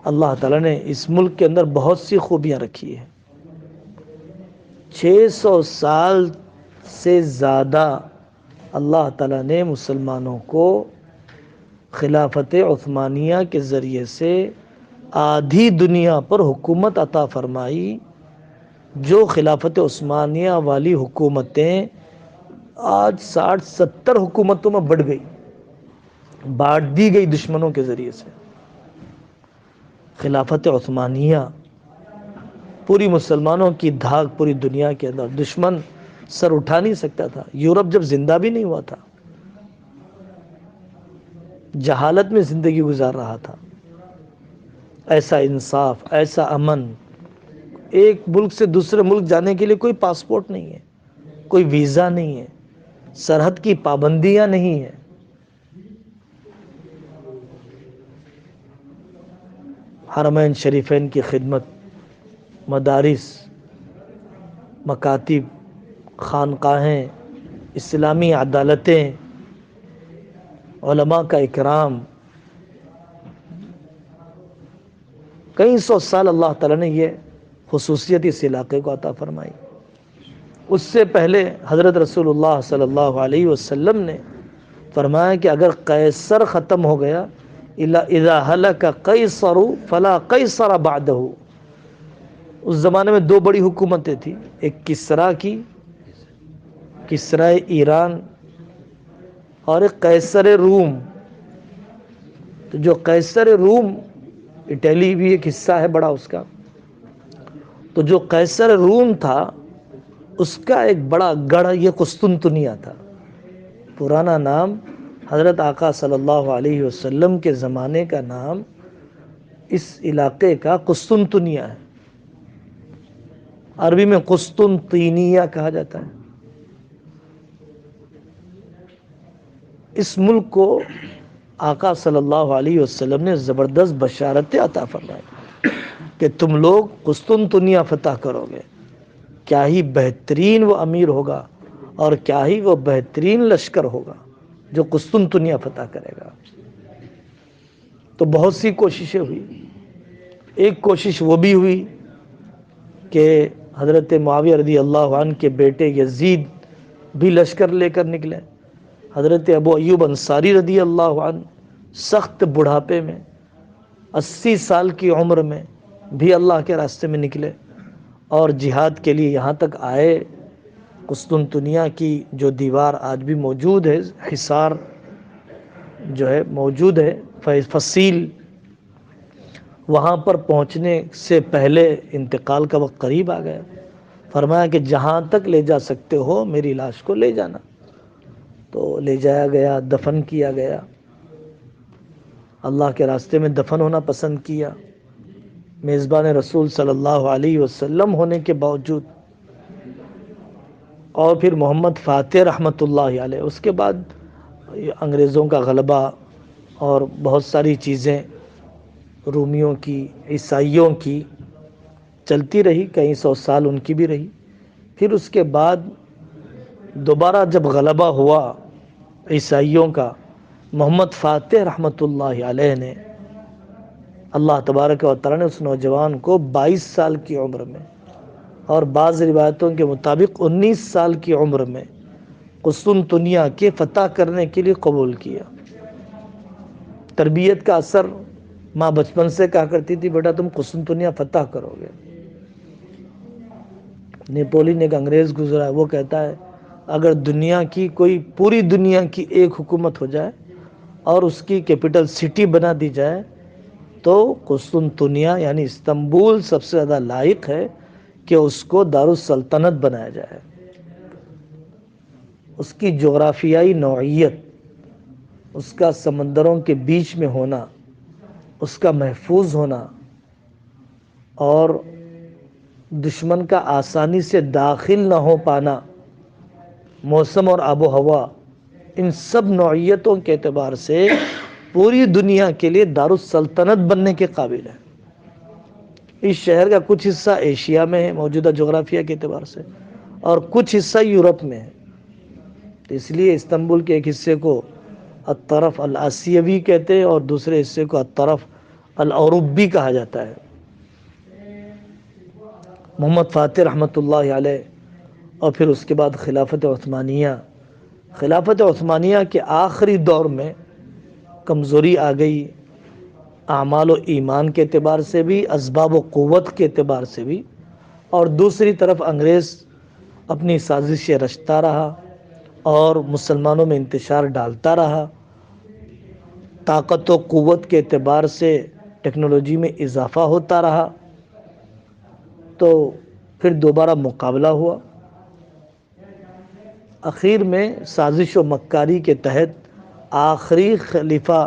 اللہ تعالیٰ نے اس ملک کے اندر بہت سی خوبیاں رکھی ہیں۔ 600 سال سے زیادہ اللہ تعالیٰ نے مسلمانوں کو خلافت عثمانیہ کے ذریعے سے آدھی دنیا پر حکومت عطا فرمائی۔ جو خلافت عثمانیہ والی حکومتیں آج 60-70 حکومتوں میں بڑھ گئی، بانٹ دی گئی دشمنوں کے ذریعے سے۔ خلافت عثمانیہ پوری مسلمانوں کی دھاک پوری دنیا کے اندر، دشمن سر اٹھا نہیں سکتا تھا۔ یورپ جب زندہ بھی نہیں ہوا تھا، جہالت میں زندگی گزار رہا تھا، ایسا انصاف، ایسا امن، ایک ملک سے دوسرے ملک جانے کے لیے کوئی پاسپورٹ نہیں ہے، کوئی ویزا نہیں ہے، سرحد کی پابندیاں نہیں ہیں۔ حرمین شریفین کی خدمت، مدارس، مکاتب، خانقاہیں، اسلامی عدالتیں، علماء کا اکرام، کئی سو سال اللہ تعالیٰ نے یہ خصوصیت اس علاقے کو عطا فرمائی۔ اس سے پہلے حضرت رسول اللہ صلی اللہ علیہ وسلم نے فرمایا کہ اگر قیصر ختم ہو گیا، اذا ہلک قیصر فلا قیصر بعدہ، اس زمانے میں دو بڑی حکومتیں تھیں، ایک کسریٰ کی، کسریٰ ایران، اور ایک قیصر روم۔ تو جو قیصر روم، اٹلی بھی ایک حصہ ہے بڑا اس کا، تو جو قیصر روم تھا اس کا ایک بڑا گڑھ یہ قسطنطنیہ تھا۔ پرانا نام حضرت آقا صلی اللہ علیہ وسلم کے زمانے کا نام اس علاقے کا قسطنطنیہ ہے، عربی میں قسطنطینیہ کہا جاتا ہے۔ اس ملک کو آقا صلی اللہ علیہ وسلم نے زبردست بشارتیں عطا فرمائی کہ تم لوگ قسطنطنیہ فتح کرو گے، کیا ہی بہترین وہ امیر ہوگا اور کیا ہی وہ بہترین لشکر ہوگا جو قسطنطنیہ فتح کرے گا۔ تو بہت سی کوششیں ہوئی۔ ایک کوشش وہ بھی ہوئی کہ حضرت معاویہ رضی اللہ عنہ کے بیٹے یزید بھی لشکر لے کر نکلے۔ حضرت ابو ایوب انصاری رضی اللہ عنہ سخت بڑھاپے میں، 80 سال کی عمر میں بھی اللہ کے راستے میں نکلے اور جہاد کے لیے یہاں تک آئے۔ قسطنطنیہ کی جو دیوار آج بھی موجود ہے، حصار جو ہے موجود ہے، فصیل، وہاں پر پہنچنے سے پہلے انتقال کا وقت قریب آ گیا۔ فرمایا کہ جہاں تک لے جا سکتے ہو میری لاش کو لے جانا۔ تو لے جایا گیا، دفن کیا گیا، اللہ کے راستے میں دفن ہونا پسند کیا، میزبان رسول صلی اللہ علیہ وسلم ہونے کے باوجود۔ اور پھر محمد فاتح رحمۃ اللہ علیہ، اس کے بعد انگریزوں کا غلبہ اور بہت ساری چیزیں رومیوں کی، عیسائیوں کی چلتی رہی، کئی سو سال ان کی بھی رہی۔ پھر اس کے بعد دوبارہ جب غلبہ ہوا عیسائیوں کا، محمد فاتح رحمۃ اللہ علیہ نے، اللہ تبارک و تعالیٰ نے اس نوجوان کو 22 سال کی عمر میں اور بعض روایتوں کے مطابق 19 سال کی عمر میں قسطنطنیہ کے فتح کرنے کے لیے قبول کیا۔ تربیت کا اثر، ماں بچپن سے کہا کرتی تھی بیٹا تم قسطنطنیہ فتح کرو گے۔ نیپولین ایک انگریز گزرا ہے، وہ کہتا ہے اگر دنیا کی کوئی، پوری دنیا کی ایک حکومت ہو جائے اور اس کی کیپٹل سٹی بنا دی جائے تو قسطنطنیہ یعنی استنبول سب سے زیادہ لائق ہے کہ اس کو دارالسلطنت بنایا جائے۔ اس کی جغرافیائی نوعیت، اس کا سمندروں کے بیچ میں ہونا، اس کا محفوظ ہونا اور دشمن کا آسانی سے داخل نہ ہو پانا، موسم اور آب و ہوا، ان سب نوعیتوں کے اعتبار سے پوری دنیا کے لیے دارالسلطنت بننے کے قابل ہے۔ اس شہر کا کچھ حصہ ایشیا میں ہے موجودہ جغرافیہ کے اعتبار سے، اور کچھ حصہ یورپ میں ہے۔ اس لیے استنبول کے ایک حصے کو الطرف الآسیوی کہتے ہیں اور دوسرے حصے کو الطرف العروبی کہا جاتا ہے۔ محمد فاتح رحمۃ اللہ علیہ، اور پھر اس کے بعد خلافت عثمانیہ۔ خلافت عثمانیہ کے آخری دور میں کمزوری آ گئی، اعمال و ایمان کے اعتبار سے بھی، اسباب و قوت کے اعتبار سے بھی، اور دوسری طرف انگریز اپنی سازشیں رچتا رہا اور مسلمانوں میں انتشار ڈالتا رہا، طاقت و قوت کے اعتبار سے ٹیکنالوجی میں اضافہ ہوتا رہا، تو پھر دوبارہ مقابلہ ہوا۔ اخیر میں سازش و مکاری کے تحت آخری خلیفہ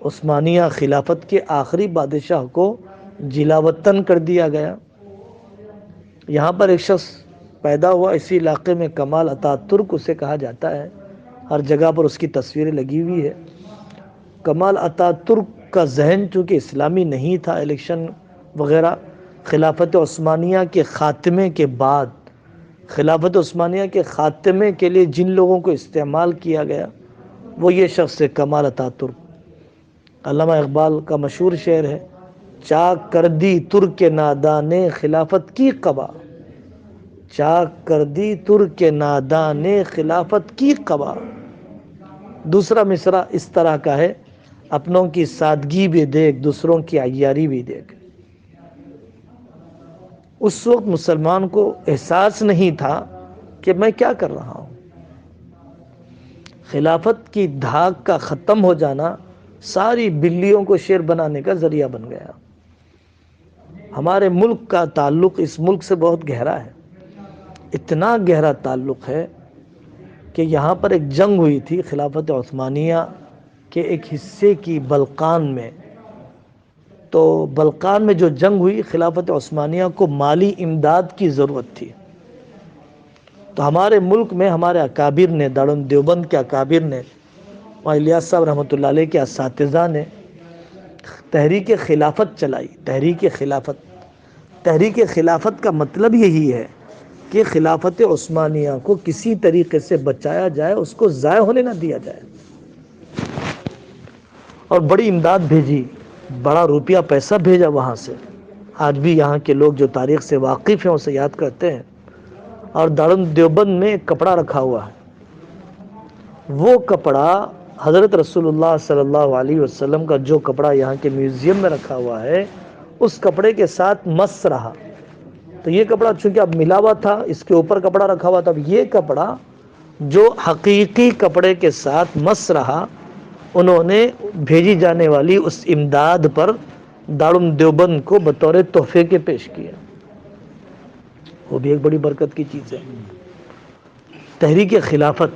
عثمانیہ خلافت کے آخری بادشاہ کو جلا وطن کر دیا گیا۔ یہاں پر ایک شخص پیدا ہوا، اسی علاقے میں کمال اتا ترک اسے کہا جاتا ہے، ہر جگہ پر اس کی تصویریں لگی ہوئی ہے۔ کمال اتا ترک کا ذہن چونکہ اسلامی نہیں تھا، الیکشن وغیرہ خلافت عثمانیہ کے خاتمے کے بعد، خلافت عثمانیہ کے خاتمے کے لیے جن لوگوں کو استعمال کیا گیا وہ یہ شخص ہے، کمال اتا ترک۔ علامہ اقبال کا مشہور شعر ہے، چاک کر دی ترک ناداں نے خلافت کی قبا، چاک کر دی ترک ناداں نے خلافت کی قبا۔ دوسرا مصرع اس طرح کا ہے، اپنوں کی سادگی بھی دیکھ، دوسروں کی عیاری بھی دیکھ۔ اس وقت مسلمان کو احساس نہیں تھا کہ میں کیا کر رہا ہوں۔ خلافت کی دھاک کا ختم ہو جانا ساری بلیوں کو شیر بنانے کا ذریعہ بن گیا۔ ہمارے ملک کا تعلق اس ملک سے بہت گہرا ہے، اتنا گہرا تعلق ہے کہ یہاں پر ایک جنگ ہوئی تھی خلافت عثمانیہ کے ایک حصے کی بلقان میں۔ تو بلقان میں جو جنگ ہوئی، خلافت عثمانیہ کو مالی امداد کی ضرورت تھی، تو ہمارے ملک میں ہمارے اکابر نے، دارالعلوم دیوبند کے اکابر نے، اور الیاس صاحب رحمۃ اللہ علیہ کے اساتذہ نے تحریک خلافت چلائی۔ تحریک خلافت، تحریک خلافت کا مطلب یہی ہے کہ خلافت عثمانیہ کو کسی طریقے سے بچایا جائے، اس کو ضائع ہونے نہ دیا جائے، اور بڑی امداد بھیجی، بڑا روپیہ پیسہ بھیجا وہاں سے۔ آج بھی یہاں کے لوگ جو تاریخ سے واقف ہیں اسے یاد کرتے ہیں۔ اور دارالعلوم دیوبند میں ایک کپڑا رکھا ہوا ہے، وہ کپڑا حضرت رسول اللہ صلی اللہ علیہ وسلم کا جو کپڑا یہاں کے میوزیم میں رکھا ہوا ہے، اس کپڑے کے ساتھ مس رہا۔ تو یہ کپڑا چونکہ اب ملا ہوا تھا، اس کے اوپر کپڑا رکھا ہوا تھا، اب یہ کپڑا جو حقیقی کپڑے کے ساتھ مس رہا، انہوں نے بھیجی جانے والی اس امداد پر دارالعلوم دیوبند کو بطور تحفے کے پیش کیا۔ وہ بھی ایک بڑی برکت کی چیز ہے۔ تحریک خلافت،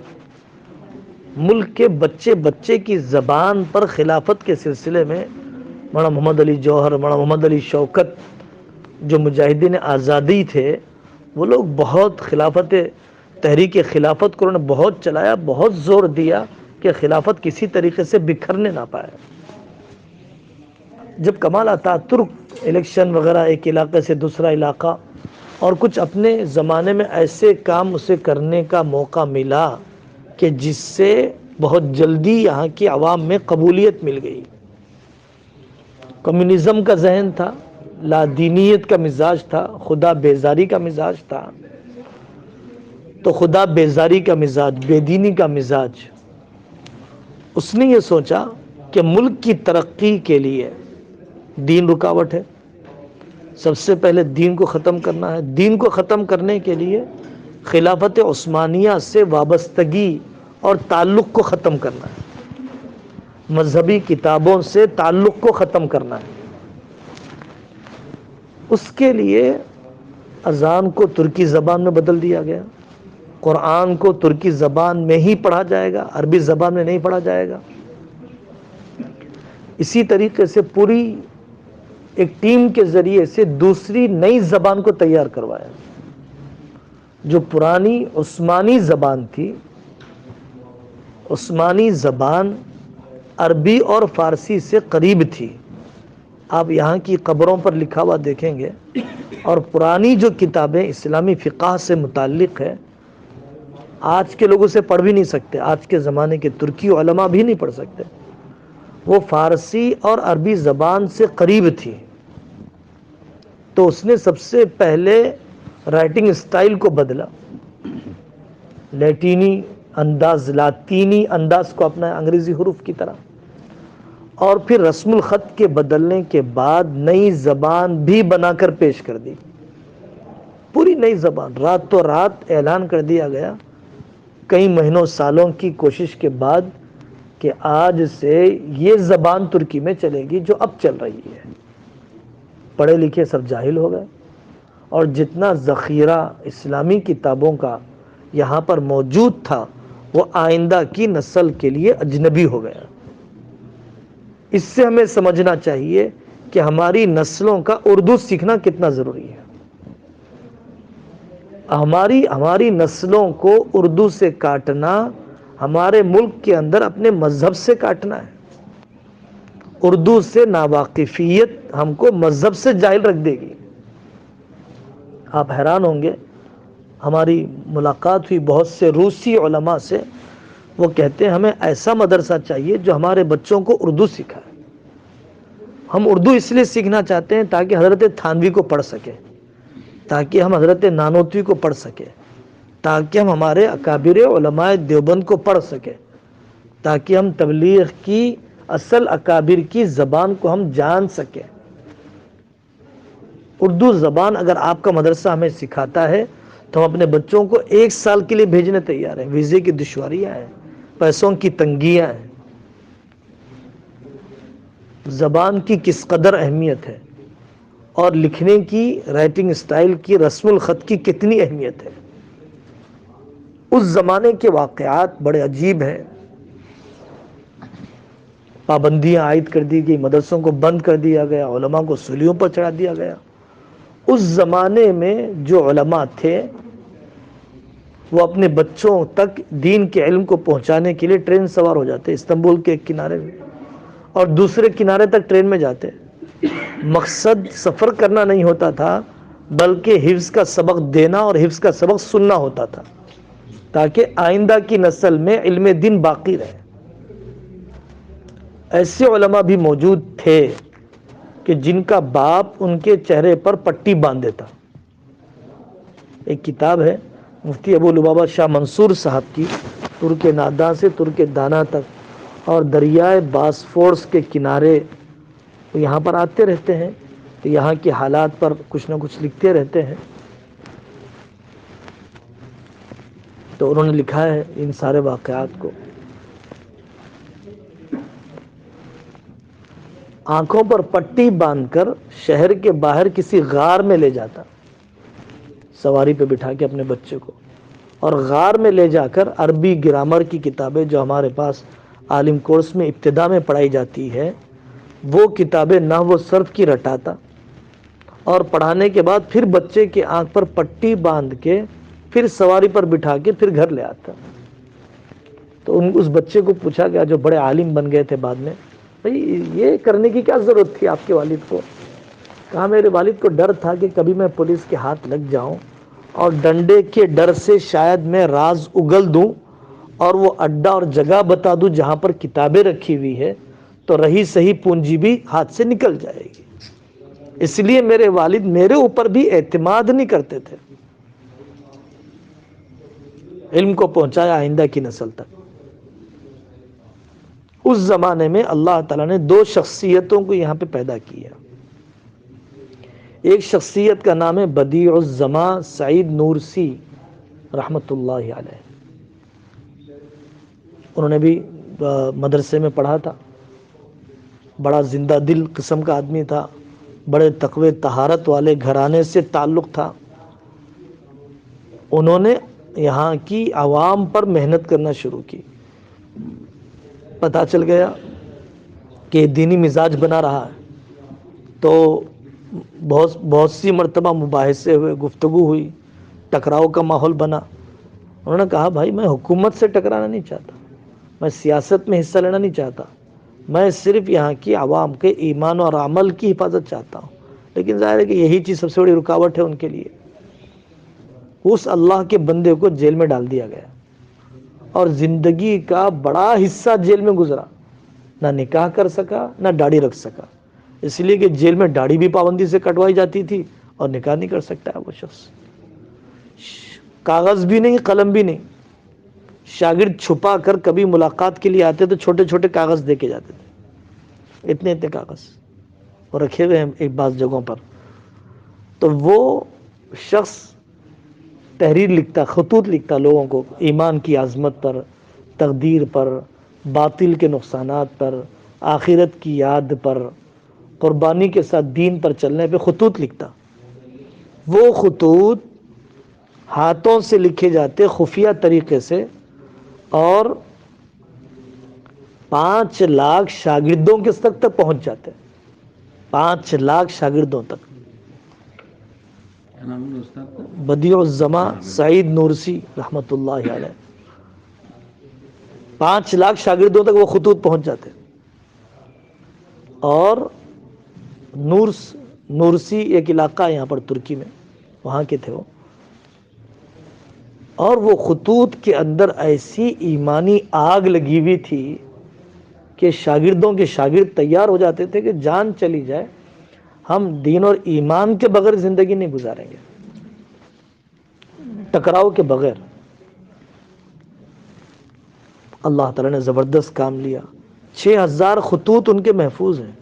ملک کے بچے بچے کی زبان پر خلافت کے سلسلے میں مولانا محمد علی جوہر، مولانا محمد علی شوکت جو مجاہدین آزادی تھے، وہ لوگ بہت خلافت، تحریک خلافت کو انہوں نے بہت چلایا، بہت زور دیا کہ خلافت کسی طریقے سے بکھرنے نہ پائے۔ جب کمال اتا ترک الیکشن وغیرہ ایک علاقے سے دوسرا علاقہ، اور کچھ اپنے زمانے میں ایسے کام اسے کرنے کا موقع ملا کہ جس سے بہت جلدی یہاں کی عوام میں قبولیت مل گئی۔ کمیونزم کا ذہن تھا، لا دینیت کا مزاج تھا، خدا بیزاری کا مزاج تھا، تو خدا بیزاری کا مزاج، بے دینی کا مزاج، اس نے یہ سوچا کہ ملک کی ترقی کے لیے دین رکاوٹ ہے، سب سے پہلے دین کو ختم کرنا ہے۔ دین کو ختم کرنے کے لیے خلافت عثمانیہ سے وابستگی اور تعلق کو ختم کرنا ہے، مذہبی کتابوں سے تعلق کو ختم کرنا ہے۔ اس کے لیے اذان کو ترکی زبان میں بدل دیا گیا، قرآن کو ترکی زبان میں ہی پڑھا جائے گا، عربی زبان میں نہیں پڑھا جائے گا۔ اسی طریقے سے پوری ایک ٹیم کے ذریعے سے دوسری نئی زبان کو تیار کروایا۔ جو پرانی عثمانی زبان تھی، عثمانی زبان عربی اور فارسی سے قریب تھی، آپ یہاں کی قبروں پر لکھا ہوا دیکھیں گے، اور پرانی جو کتابیں اسلامی فقہ سے متعلق ہے، آج کے لوگ اسے پڑھ بھی نہیں سکتے، آج کے زمانے کے ترکی علماء بھی نہیں پڑھ سکتے۔ وہ فارسی اور عربی زبان سے قریب تھی، تو اس نے سب سے پہلے رائٹنگ اسٹائل کو بدلا، لیٹینی انداز، لاطینی انداز کو اپنا انگریزی حروف کی طرح، اور پھر رسم الخط کے بدلنے کے بعد نئی زبان بھی بنا کر پیش کر دی، پوری نئی زبان، رات رات اعلان کر دیا گیا کئی مہینوں سالوں کی کوشش کے بعد کہ آج سے یہ زبان ترکی میں چلے گی جو اب چل رہی ہے۔ پڑھے لکھے سب جاہل ہو گئے، اور جتنا ذخیرہ اسلامی کتابوں کا یہاں پر موجود تھا وہ آئندہ کی نسل کے لیے اجنبی ہو گیا۔ اس سے ہمیں سمجھنا چاہیے کہ ہماری نسلوں کا اردو سیکھنا کتنا ضروری ہے۔ ہماری نسلوں کو اردو سے کاٹنا ہمارے ملک کے اندر اپنے مذہب سے کاٹنا ہے۔ اردو سے ناواقفیت ہم کو مذہب سے جاہل رکھ دے گی۔ آپ حیران ہوں گے، ہماری ملاقات ہوئی بہت سے روسی علماء سے، وہ کہتے ہیں ہمیں ایسا مدرسہ چاہیے جو ہمارے بچوں کو اردو سکھائے۔ ہم اردو اس لیے سیکھنا چاہتے ہیں تاکہ حضرت تھانوی کو پڑھ سکیں، تاکہ ہم حضرت نانوتوی کو پڑھ سکیں، تاکہ ہم ہمارے اکابر علماء دیوبند کو پڑھ سکیں، تاکہ ہم تبلیغ کی اصل اکابر کی زبان کو ہم جان سکیں۔ اردو زبان اگر آپ کا مدرسہ ہمیں سکھاتا ہے تو ہم اپنے بچوں کو 1 سال کے لیے بھیجنے تیار ہیں۔ ویزے کی دشواریاں ہیں، پیسوں کی تنگیاں ہیں، زبان کی کس قدر اہمیت ہے، اور لکھنے کی، رائٹنگ اسٹائل کی، رسم الخط کی کتنی اہمیت ہے۔ اس زمانے کے واقعات بڑے عجیب ہیں۔ پابندیاں عائد کر دی گئی، مدرسوں کو بند کر دیا گیا، علماء کو سولیوں پر چڑھا دیا گیا۔ اس زمانے میں جو علماء تھے وہ اپنے بچوں تک دین کے علم کو پہنچانے کے لیے ٹرین سوار ہو جاتے، استنبول کے ایک کنارے میں، اور دوسرے کنارے تک ٹرین میں جاتے۔ مقصد سفر کرنا نہیں ہوتا تھا، بلکہ حفظ کا سبق دینا اور حفظ کا سبق سننا ہوتا تھا، تاکہ آئندہ کی نسل میں علم دین باقی رہے۔ ایسے علماء بھی موجود تھے کہ جن کا باپ ان کے چہرے پر پٹی باندھ دیتا۔ ایک کتاب ہے مفتی ابو لبابہ شاہ منصور صاحب کی، ترک ناداں سے ترک دانا تک، اور دریائے باسفورس کے کنارے وہ یہاں پر آتے رہتے ہیں، تو یہاں کے حالات پر کچھ نہ کچھ لکھتے رہتے ہیں۔ تو انہوں نے لکھا ہے ان سارے واقعات کو۔ آنکھوں پر پٹی باندھ کر شہر کے باہر کسی غار میں لے جاتا، سواری پہ بٹھا کے اپنے بچے کو، اور غار میں لے جا کر عربی گرامر کی کتابیں جو ہمارے پاس عالم کورس میں ابتدا میں پڑھائی جاتی ہے، وہ کتابیں نحو و صرف کی رٹاتا، اور پڑھانے کے بعد پھر بچے کے آنکھ پر پٹی باندھ کے پھر سواری پر بٹھا کے پھر گھر لے آتا۔ تو اس بچے کو پوچھا گیا، جو بڑے عالم بن گئے تھے بعد میں، بھئی یہ کرنے کی کیا ضرورت تھی آپ کے والد کو؟ کہا میرے والد کو ڈر تھا کہ کبھی میں پولیس کے ہاتھ لگ جاؤں، اور ڈنڈے کے ڈر سے شاید میں راز اگل دوں اور وہ اڈا اور جگہ بتا دوں جہاں پر کتابیں رکھی ہوئی ہے، تو رہی صحیح پونجی بھی ہاتھ سے نکل جائے گی۔ اس لیے میرے والد میرے اوپر بھی اعتماد نہیں کرتے تھے۔ علم کو پہنچایا آئندہ کی نسل تک۔ اس زمانے میں اللہ تعالیٰ نے 2 شخصیتوں کو یہاں پہ پیدا کیا۔ ایک شخصیت کا نام ہے بدیع الزماں سعید نورسی رحمۃ اللہ علیہ۔ انہوں نے بھی مدرسے میں پڑھا تھا، بڑا زندہ دل قسم کا آدمی تھا، بڑے تقوی طہارت والے گھرانے سے تعلق تھا۔ انہوں نے یہاں کی عوام پر محنت کرنا شروع کی۔ پتہ چل گیا کہ دینی مزاج بنا رہا ہے، تو بہت سی مرتبہ مباحثے ہوئے، گفتگو ہوئی، ٹکراؤ کا ماحول بنا۔ انہوں نے کہا بھائی میں حکومت سے ٹکرانا نہیں چاہتا، میں سیاست میں حصہ لینا نہیں چاہتا، میں صرف یہاں کی عوام کے ایمان اور عمل کی حفاظت چاہتا ہوں۔ لیکن ظاہر ہے کہ یہی چیز سب سے بڑی رکاوٹ ہے ان کے لیے۔ اس اللہ کے بندے کو جیل میں ڈال دیا گیا، اور زندگی کا بڑا حصہ جیل میں گزرا، نہ نکاح کر سکا نہ داڑھی رکھ سکا، اس لیے کہ جیل میں داڑھی بھی پابندی سے کٹوائی جاتی تھی اور نکاح نہیں کر سکتا ہے وہ شخص۔ کاغذ بھی نہیں، قلم بھی نہیں، شاگرد چھپا کر کبھی ملاقات کے لیے آتے تو چھوٹے چھوٹے کاغذ دے کے جاتے تھے، اتنے اتنے کاغذ اور رکھے ہوئے ہیں ایک بعض جگہوں پر۔ تو وہ شخص تحریر لکھتا، خطوط لکھتا لوگوں کو ایمان کی عظمت پر، تقدیر پر، باطل کے نقصانات پر، آخرت کی یاد پر، قربانی کے ساتھ دین پر چلنے پہ خطوط لکھتا۔ وہ خطوط ہاتھوں سے لکھے جاتے خفیہ طریقے سے، اور 5 لاکھ شاگردوں کے تک پہنچ جاتے، 5 لاکھ شاگردوں تک۔ بدیع الزماں سعید نورسی رحمۃ اللہ علیہ، 5 لاکھ شاگردوں تک وہ خطوط پہنچ جاتے۔ اور نورسی ایک علاقہ ہے یہاں پر ترکی میں، وہاں کے تھے وہ، اور وہ خطوط کے اندر ایسی ایمانی آگ لگی ہوئی تھی کہ شاگردوں کے شاگرد تیار ہو جاتے تھے کہ جان چلی جائے ہم دین اور ایمان کے بغیر زندگی نہیں گزاریں گے، ٹکراؤ کے بغیر۔ اللہ تعالیٰ نے زبردست کام لیا، 6000 خطوط ان کے محفوظ ہیں،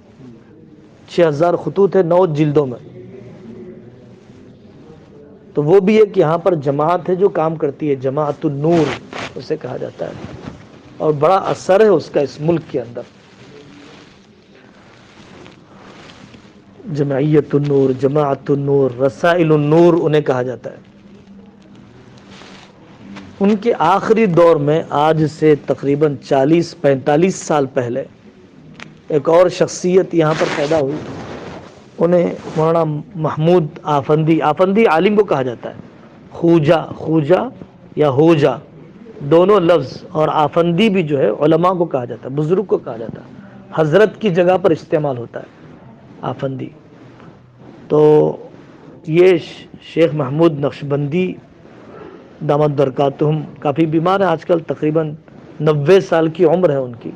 6000 خطوط ہے 9 جلدوں میں۔ تو وہ بھی ایک یہاں پر جماعت ہے جو کام کرتی ہے، جماعت النور اسے کہا جاتا ہے، اور بڑا اثر ہے اس کا اس ملک کے اندر۔ جمعیت النور، جماعت النور، رسائل النور انہیں کہا جاتا ہے۔ ان کے آخری دور میں آج سے تقریباً 40-45 سال پہلے ایک اور شخصیت یہاں پر پیدا ہوئی، انہیں مولانا محمود آفندی عالم کو کہا جاتا ہے، خوجا یا ہوجا دونوں لفظ، اور آفندی بھی جو ہے علماء کو کہا جاتا ہے، بزرگ کو کہا جاتا ہے، حضرت کی جگہ پر استعمال ہوتا ہے آفندی۔ تو یہ شیخ محمود نقشبندی دامت برکاتہم کافی بیمار ہیں آج کل، تقریباً 90 سال کی عمر ہے ان کی،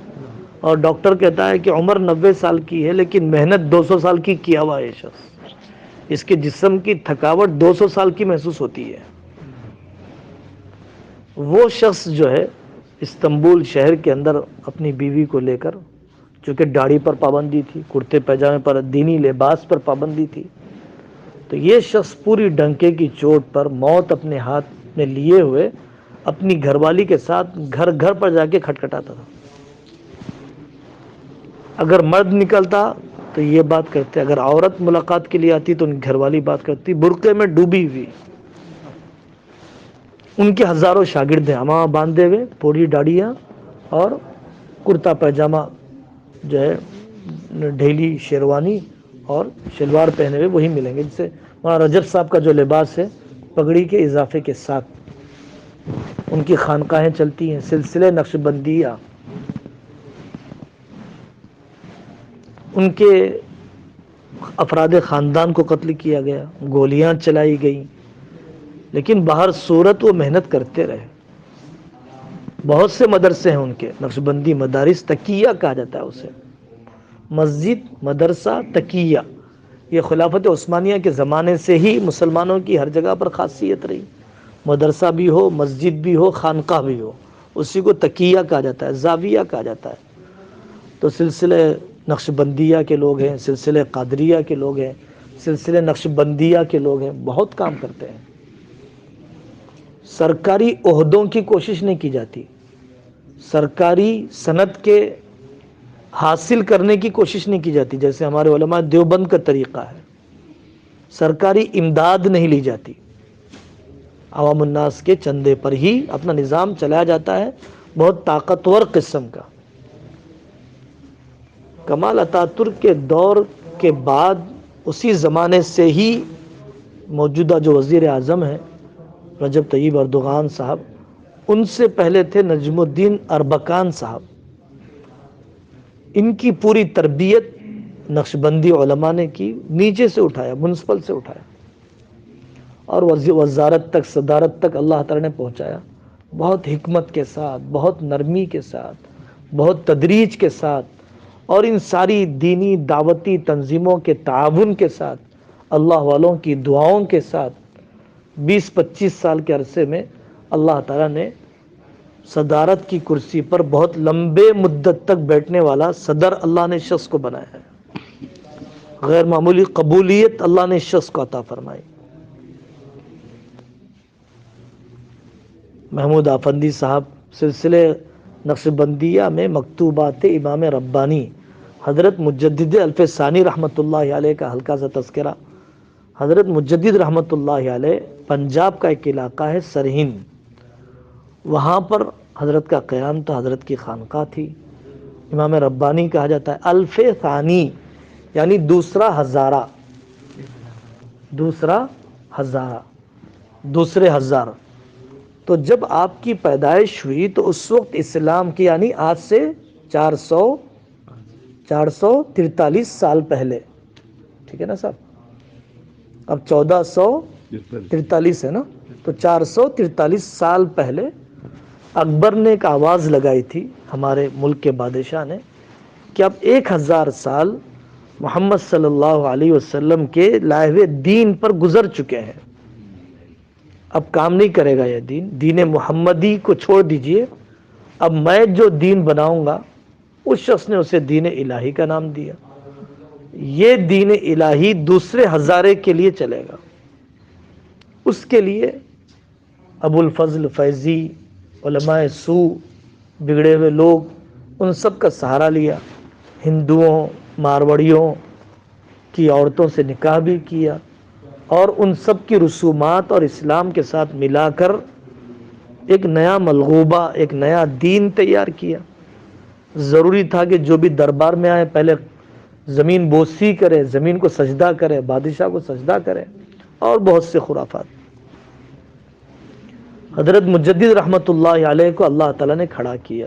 اور ڈاکٹر کہتا ہے کہ عمر 90 سال کی ہے لیکن محنت 200 سال کی کیا ہوا ہے شخص، اس کے جسم کی تھکاوٹ 200 سال کی محسوس ہوتی ہے۔ وہ شخص جو ہے استنبول شہر کے اندر اپنی بیوی کو لے کر، چونکہ داڑھی پر پابندی تھی، کرتے پیجامے پر، دینی لباس پر پابندی تھی، تو یہ شخص پوری ڈنکے کی چوٹ پر موت اپنے ہاتھ میں لیے ہوئے اپنی گھر والی کے ساتھ گھر گھر پر جا کے کھٹکھٹاتا تھا۔ اگر مرد نکلتا تو یہ بات کرتے، اگر عورت ملاقات کے لیے آتی تو ان گھر والی بات کرتی، برقعے میں ڈوبی ہوئی۔ ان کے ہزاروں شاگرد ہیں، امامہ باندھے ہوئے، پوری داڑھیاں اور کرتا پیجامہ جو ہے ڈھیلی شیروانی اور شلوار پہنے ہوئے وہی ملیں گے، جس سے مولانا رجب صاحب کا جو لباس ہے پگڑی کے اضافے کے ساتھ۔ ان کی خانقاہیں چلتی ہیں، سلسلہ نقشبندیہ، ان کے افراد خاندان کو قتل کیا گیا، گولیاں چلائی گئیں، لیکن باہر صورت وہ محنت کرتے رہے۔ بہت سے مدرسے ہیں ان کے، نقشبندی مدارس، تقیہ کہا جاتا ہے اسے، مسجد مدرسہ تقیہ، یہ خلافت عثمانیہ کے زمانے سے ہی مسلمانوں کی ہر جگہ پر خاصیت رہی، مدرسہ بھی ہو، مسجد بھی ہو، خانقاہ بھی ہو، اسی کو تقیہ کہا جاتا ہے، زاویہ کہا جاتا ہے۔ تو سلسلہ نقشبندیہ کے لوگ ہیں، سلسلہ قادریہ کے لوگ ہیں، سلسلہ نقشبندیہ کے لوگ ہیں، بہت کام کرتے ہیں۔ سرکاری عہدوں کی کوشش نہیں کی جاتی، سرکاری سند کے حاصل کرنے کی کوشش نہیں کی جاتی، جیسے ہمارے علماء دیوبند کا طریقہ ہے۔ سرکاری امداد نہیں لی جاتی، عوام الناس کے چندے پر ہی اپنا نظام چلایا جاتا ہے، بہت طاقتور قسم کا۔ کمال اتاترک کے دور کے بعد اسی زمانے سے ہی موجودہ جو وزیر اعظم ہیں رجب طیب اردوغان صاحب، ان سے پہلے تھے نجم الدین اربکان صاحب، ان کی پوری تربیت نقشبندی علماء نے کی، نیچے سے اٹھایا، منسپل سے اٹھایا اور وزارت تک، صدارت تک اللہ تعالی نے پہنچایا، بہت حکمت کے ساتھ، بہت نرمی کے ساتھ، بہت تدریج کے ساتھ، اور ان ساری دینی دعوتی تنظیموں کے تعاون کے ساتھ، اللہ والوں کی دعاؤں کے ساتھ 20-25 سال کے عرصے میں اللہ تعالیٰ نے صدارت کی کرسی پر بہت لمبے مدت تک بیٹھنے والا صدر اللہ نے شخص کو بنایا ہے۔ غیر معمولی قبولیت اللہ نے اس شخص کو عطا فرمائی۔ محمود آفندی صاحب سلسلے نقشبندیہ میں مکتوبات امام ربانی حضرت مجدد الف ثانی رحمۃ اللہ علیہ کا ہلکا سا تذکرہ۔ حضرت مجدد رحمۃ اللہ علیہ پنجاب کا ایک علاقہ ہے سرہند، وہاں پر حضرت کا قیام تھا، حضرت کی خانقاہ تھی۔ امام ربانی کہا جاتا ہے الف ثانی یعنی دوسرا ہزارہ، دوسرے ہزار۔ تو جب آپ کی پیدائش ہوئی تو اس وقت اسلام کی یعنی آج سے 443 سال پہلے، ٹھیک ہے نا صاحب؟ اب 1443 ہے نا، تو 443 سال پہلے اکبر نے ایک آواز لگائی تھی ہمارے ملک کے بادشاہ نے کہ اب 1000 سال محمد صلی اللہ علیہ وسلم کے لائے ہوئے دین پر گزر چکے ہیں، اب کام نہیں کرے گا یہ دین محمدی کو چھوڑ دیجئے، اب میں جو دین بناؤں گا۔ اس شخص نے اسے دین الہی کا نام دیا۔ یہ دین الہی دوسرے ہزارے کے لیے چلے گا۔ اس کے لیے ابو الفضل فیضی، علماء سو، بگڑے ہوئے لوگ، ان سب کا سہارا لیا۔ ہندوؤں مارواڑیوں کی عورتوں سے نکاح بھی کیا اور ان سب کی رسومات اور اسلام کے ساتھ ملا کر ایک نیا ملغوبہ، ایک نیا دین تیار کیا۔ ضروری تھا کہ جو بھی دربار میں آئے پہلے زمین بوسی کرے، زمین کو سجدہ کرے، بادشاہ کو سجدہ کرے، اور بہت سے خرافات۔ حضرت مجدد رحمۃ اللہ علیہ کو اللہ تعالیٰ نے کھڑا کیا۔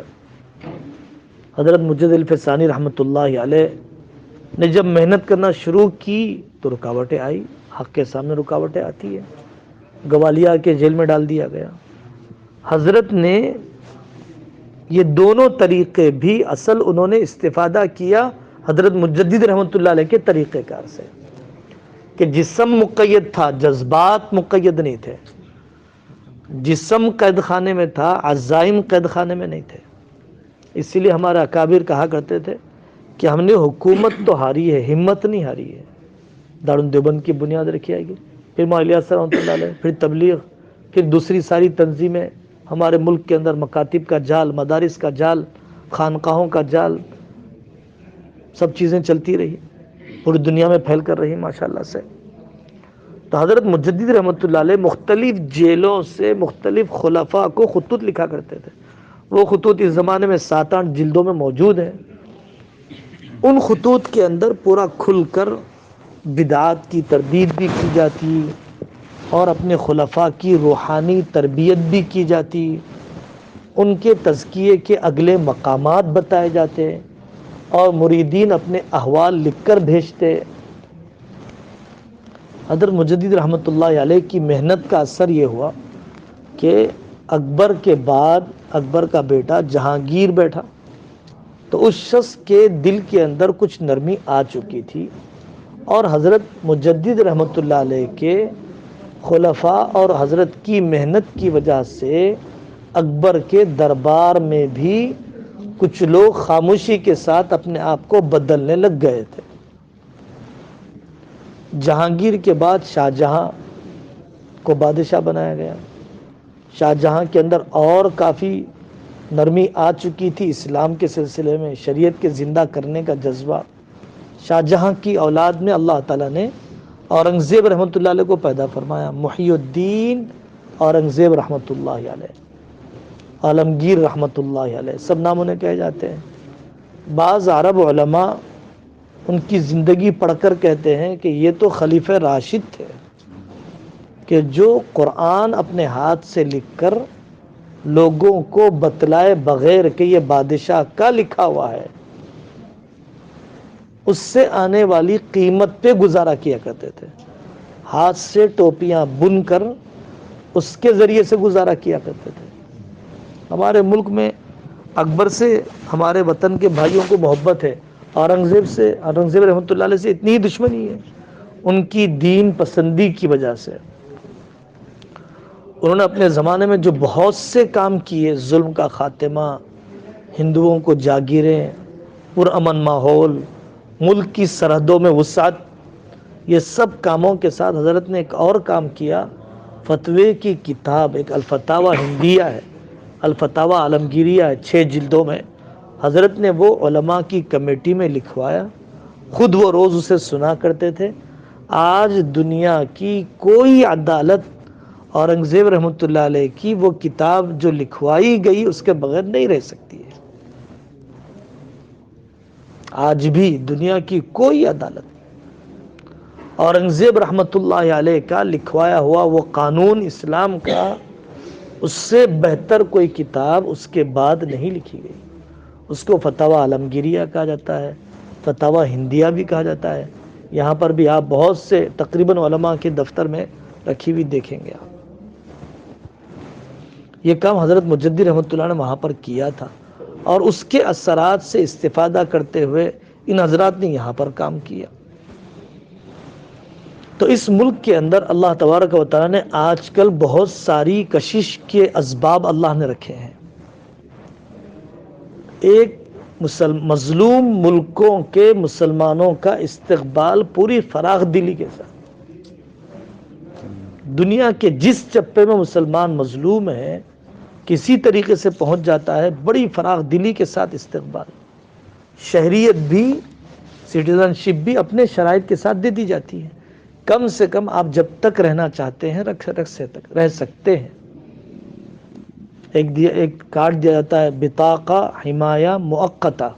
حضرت مجدد الف ثانی رحمۃ اللہ علیہ نے جب محنت کرنا شروع کی تو رکاوٹیں آئی، حق کے سامنے رکاوٹیں آتی ہیں۔ گوالیار کے جیل میں ڈال دیا گیا۔ حضرت نے یہ دونوں طریقے بھی اصل انہوں نے استفادہ کیا حضرت مجدد رحمۃ اللہ علیہ کے طریقہ کار سے، کہ جسم مقید تھا، جذبات مقید نہیں تھے۔ جسم قید خانے میں تھا، عزائم قید خانے میں نہیں تھے۔ اسی لیے ہمارے اکابر کہا کرتے تھے کہ ہم نے حکومت تو ہاری ہے، ہمت نہیں ہاری ہے۔ دارالدیوبند کی بنیاد رکھی آئے گی، پھر مولانا الیاس رحمۃ اللہ علیہ، پھر تبلیغ، پھر دوسری ساری تنظیمیں، ہمارے ملک کے اندر مکاتب کا جال، مدارس کا جال، خانقاہوں کا جال، سب چیزیں چلتی رہی، پوری دنیا میں پھیل کر رہی ماشاءاللہ سے۔ تو حضرت مجدد رحمۃ اللہ علیہ مختلف جیلوں سے مختلف خلفاء کو خطوط لکھا کرتے تھے۔ وہ خطوط اس زمانے میں 7-8 جلدوں میں موجود ہیں۔ ان خطوط کے اندر پورا کھل کر بدعات کی تردید بھی کی جاتی اور اپنے خلفاء کی روحانی تربیت بھی کی جاتی، ان کے تزکیے کے اگلے مقامات بتائے جاتے اور مریدین اپنے احوال لکھ کر بھیجتے۔ حضرت مجدد رحمۃ اللہ علیہ کی محنت کا اثر یہ ہوا کہ اکبر کے بعد اکبر کا بیٹا جہانگیر بیٹھا، تو اس شخص کے دل کے اندر کچھ نرمی آ چکی تھی، اور حضرت مجدد رحمۃ اللہ علیہ کے خلفاء اور حضرت کی محنت کی وجہ سے اکبر کے دربار میں بھی کچھ لوگ خاموشی کے ساتھ اپنے آپ کو بدلنے لگ گئے تھے۔ جہانگیر کے بعد شاہ جہاں کو بادشاہ بنایا گیا۔ شاہ جہاں کے اندر اور کافی نرمی آ چکی تھی اسلام کے سلسلے میں، شریعت کے زندہ کرنے کا جذبہ۔ شاہ جہاں کی اولاد میں اللہ تعالیٰ نے اورنگزیب رحمۃ اللہ علیہ کو پیدا فرمایا۔ محی الدین اورنگزیب رحمۃ اللہ علیہ، عالمگیر رحمۃ اللہ علیہ، سب نام انہیں کہے جاتے ہیں۔ بعض عرب علماء ان کی زندگی پڑھ کر کہتے ہیں کہ یہ تو خلیفہ راشد تھے، کہ جو قرآن اپنے ہاتھ سے لکھ کر لوگوں کو بتلائے بغیر کہ یہ بادشاہ کا لکھا ہوا ہے، اس سے آنے والی قیمت پہ گزارا کیا کرتے تھے۔ ہاتھ سے ٹوپیاں بن کر اس کے ذریعے سے گزارا کیا کرتے تھے۔ ہمارے ملک میں اکبر سے ہمارے وطن کے بھائیوں کو محبت ہے، اورنگزیب رحمۃ اللہ علیہ سے اتنی دشمنی ہے ان کی دین پسندی کی وجہ سے. انہوں نے اپنے زمانے میں جو بہت سے کام کیے، ظلم کا خاتمہ، ہندوؤں کو جاگیریں، پرامن ماحول، ملک کی سرحدوں میں وسعت، یہ سب کاموں کے ساتھ حضرت نے ایک اور کام کیا. فتوے کی کتاب ایک الفتاوی ہندیہ ہے، الفتاوی عالمگیریہ ہے، 6 جلدوں میں. حضرت نے وہ علماء کی کمیٹی میں لکھوایا، خود وہ روز اسے سنا کرتے تھے. آج دنیا کی کوئی عدالت اورنگزیب رحمۃ اللہ علیہ کی وہ کتاب جو لکھوائی گئی اس کے بغیر نہیں رہ سکتی ہے. آج بھی دنیا کی کوئی عدالت اورنگزیب رحمۃ اللہ علیہ کا لکھوایا ہوا وہ قانون اسلام کا، اس سے بہتر کوئی کتاب اس کے بعد نہیں لکھی گئی. اس کو فتاوی عالمگیریہ کہا جاتا ہے، فتاوی ہندیہ بھی کہا جاتا ہے. یہاں پر بھی آپ بہت سے تقریباً علماء کے دفتر میں رکھی ہوئی دیکھیں گے آپ. یہ کام حضرت مجدد رحمۃ اللہ نے وہاں پر کیا تھا، اور اس کے اثرات سے استفادہ کرتے ہوئے ان حضرات نے یہاں پر کام کیا. تو اس ملک کے اندر اللہ تبارک و تعالیٰ نے آج کل بہت ساری کشش کے اسباب اللہ نے رکھے ہیں. ایک مظلوم ملکوں کے مسلمانوں کا استقبال پوری فراخ دلی کے ساتھ. دنیا کے جس چپے میں مسلمان مظلوم ہے کسی طریقے سے پہنچ جاتا ہے، بڑی فراخ دلی کے ساتھ استقبال. شہریت بھی، سٹیزن شپ بھی اپنے شرائط کے ساتھ دے دی جاتی ہے. کم سے کم آپ جب تک رہنا چاہتے ہیں رہ سکتے ہیں. ایک کارڈ دیا جاتا ہے، بطاقہ حمایہ مؤقتہ،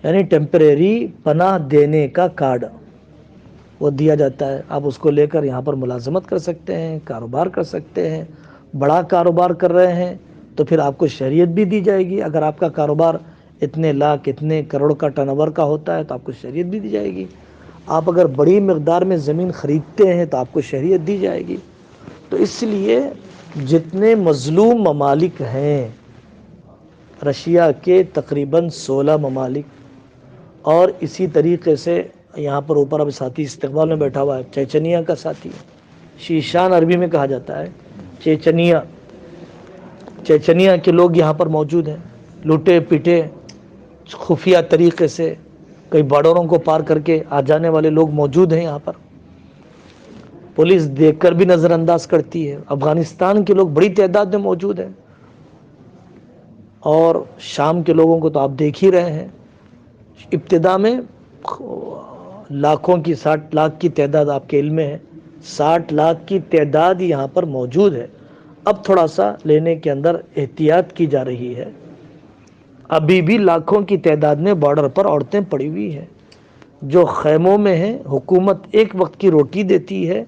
یعنی ٹیمپریری پناہ دینے کا کارڈ وہ دیا جاتا ہے. آپ اس کو لے کر یہاں پر ملازمت کر سکتے ہیں، کاروبار کر سکتے ہیں. بڑا کاروبار کر رہے ہیں تو پھر آپ کو شہریت بھی دی جائے گی. اگر آپ کا کاروبار اتنے لاکھ اتنے کروڑ کا ٹرن اوور کا ہوتا ہے تو آپ کو شہریت بھی دی جائے گی. آپ اگر بڑی مقدار میں زمین خریدتے ہیں تو آپ کو شہریت دی جائے گی. تو اس لیے جتنے مظلوم ممالک ہیں، رشیا کے تقریباً 16 ممالک، اور اسی طریقے سے یہاں پر اوپر اب ساتھی استقبال میں بیٹھا ہوا ہے، چیچنیا کا ساتھی، شیشان عربی میں کہا جاتا ہے چیچنیا کے لوگ یہاں پر موجود ہیں. لوٹے پیٹے خفیہ طریقے سے کئی بارڈروں کو پار کر کے آ جانے والے لوگ موجود ہیں یہاں پر. پولیس دیکھ کر بھی نظر انداز کرتی ہے. افغانستان کے لوگ بڑی تعداد میں موجود ہیں، اور شام کے لوگوں کو تو آپ دیکھ ہی رہے ہیں. ابتدا میں لاکھوں کی 60 لاکھ کی تعداد آپ کے علم میں ہے، 60 لاکھ کی تعداد یہاں پر موجود ہے. اب تھوڑا سا لینے کے اندر احتیاط کی جا رہی ہے. ابھی بھی لاکھوں کی تعداد میں بارڈر پر عورتیں پڑی ہوئی ہیں جو خیموں میں ہیں. حکومت ایک وقت کی روٹی دیتی ہے،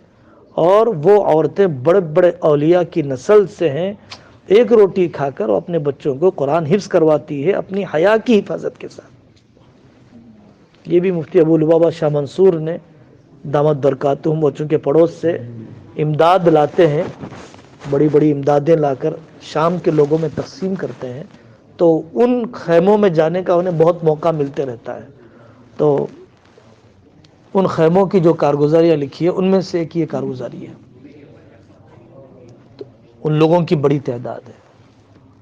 اور وہ عورتیں بڑے بڑے اولیاء کی نسل سے ہیں. ایک روٹی کھا کر وہ اپنے بچوں کو قرآن حفظ کرواتی ہے اپنی حیا کی حفاظت کے ساتھ. یہ بھی مفتی ابو لبابہ شاہ منصور نے دامت برکاتہم، وہ چونکہ پڑوس سے امداد لاتے ہیں، بڑی بڑی امدادیں لا کر شام کے لوگوں میں تقسیم کرتے ہیں، تو ان خیموں میں جانے کا انہیں بہت موقع ملتے رہتا ہے. تو ان خیموں کی جو کارگزاریاں لکھی ہے ان میں سے ایک یہ کارگزاری ہے. تو ان لوگوں کی بڑی تعداد ہے،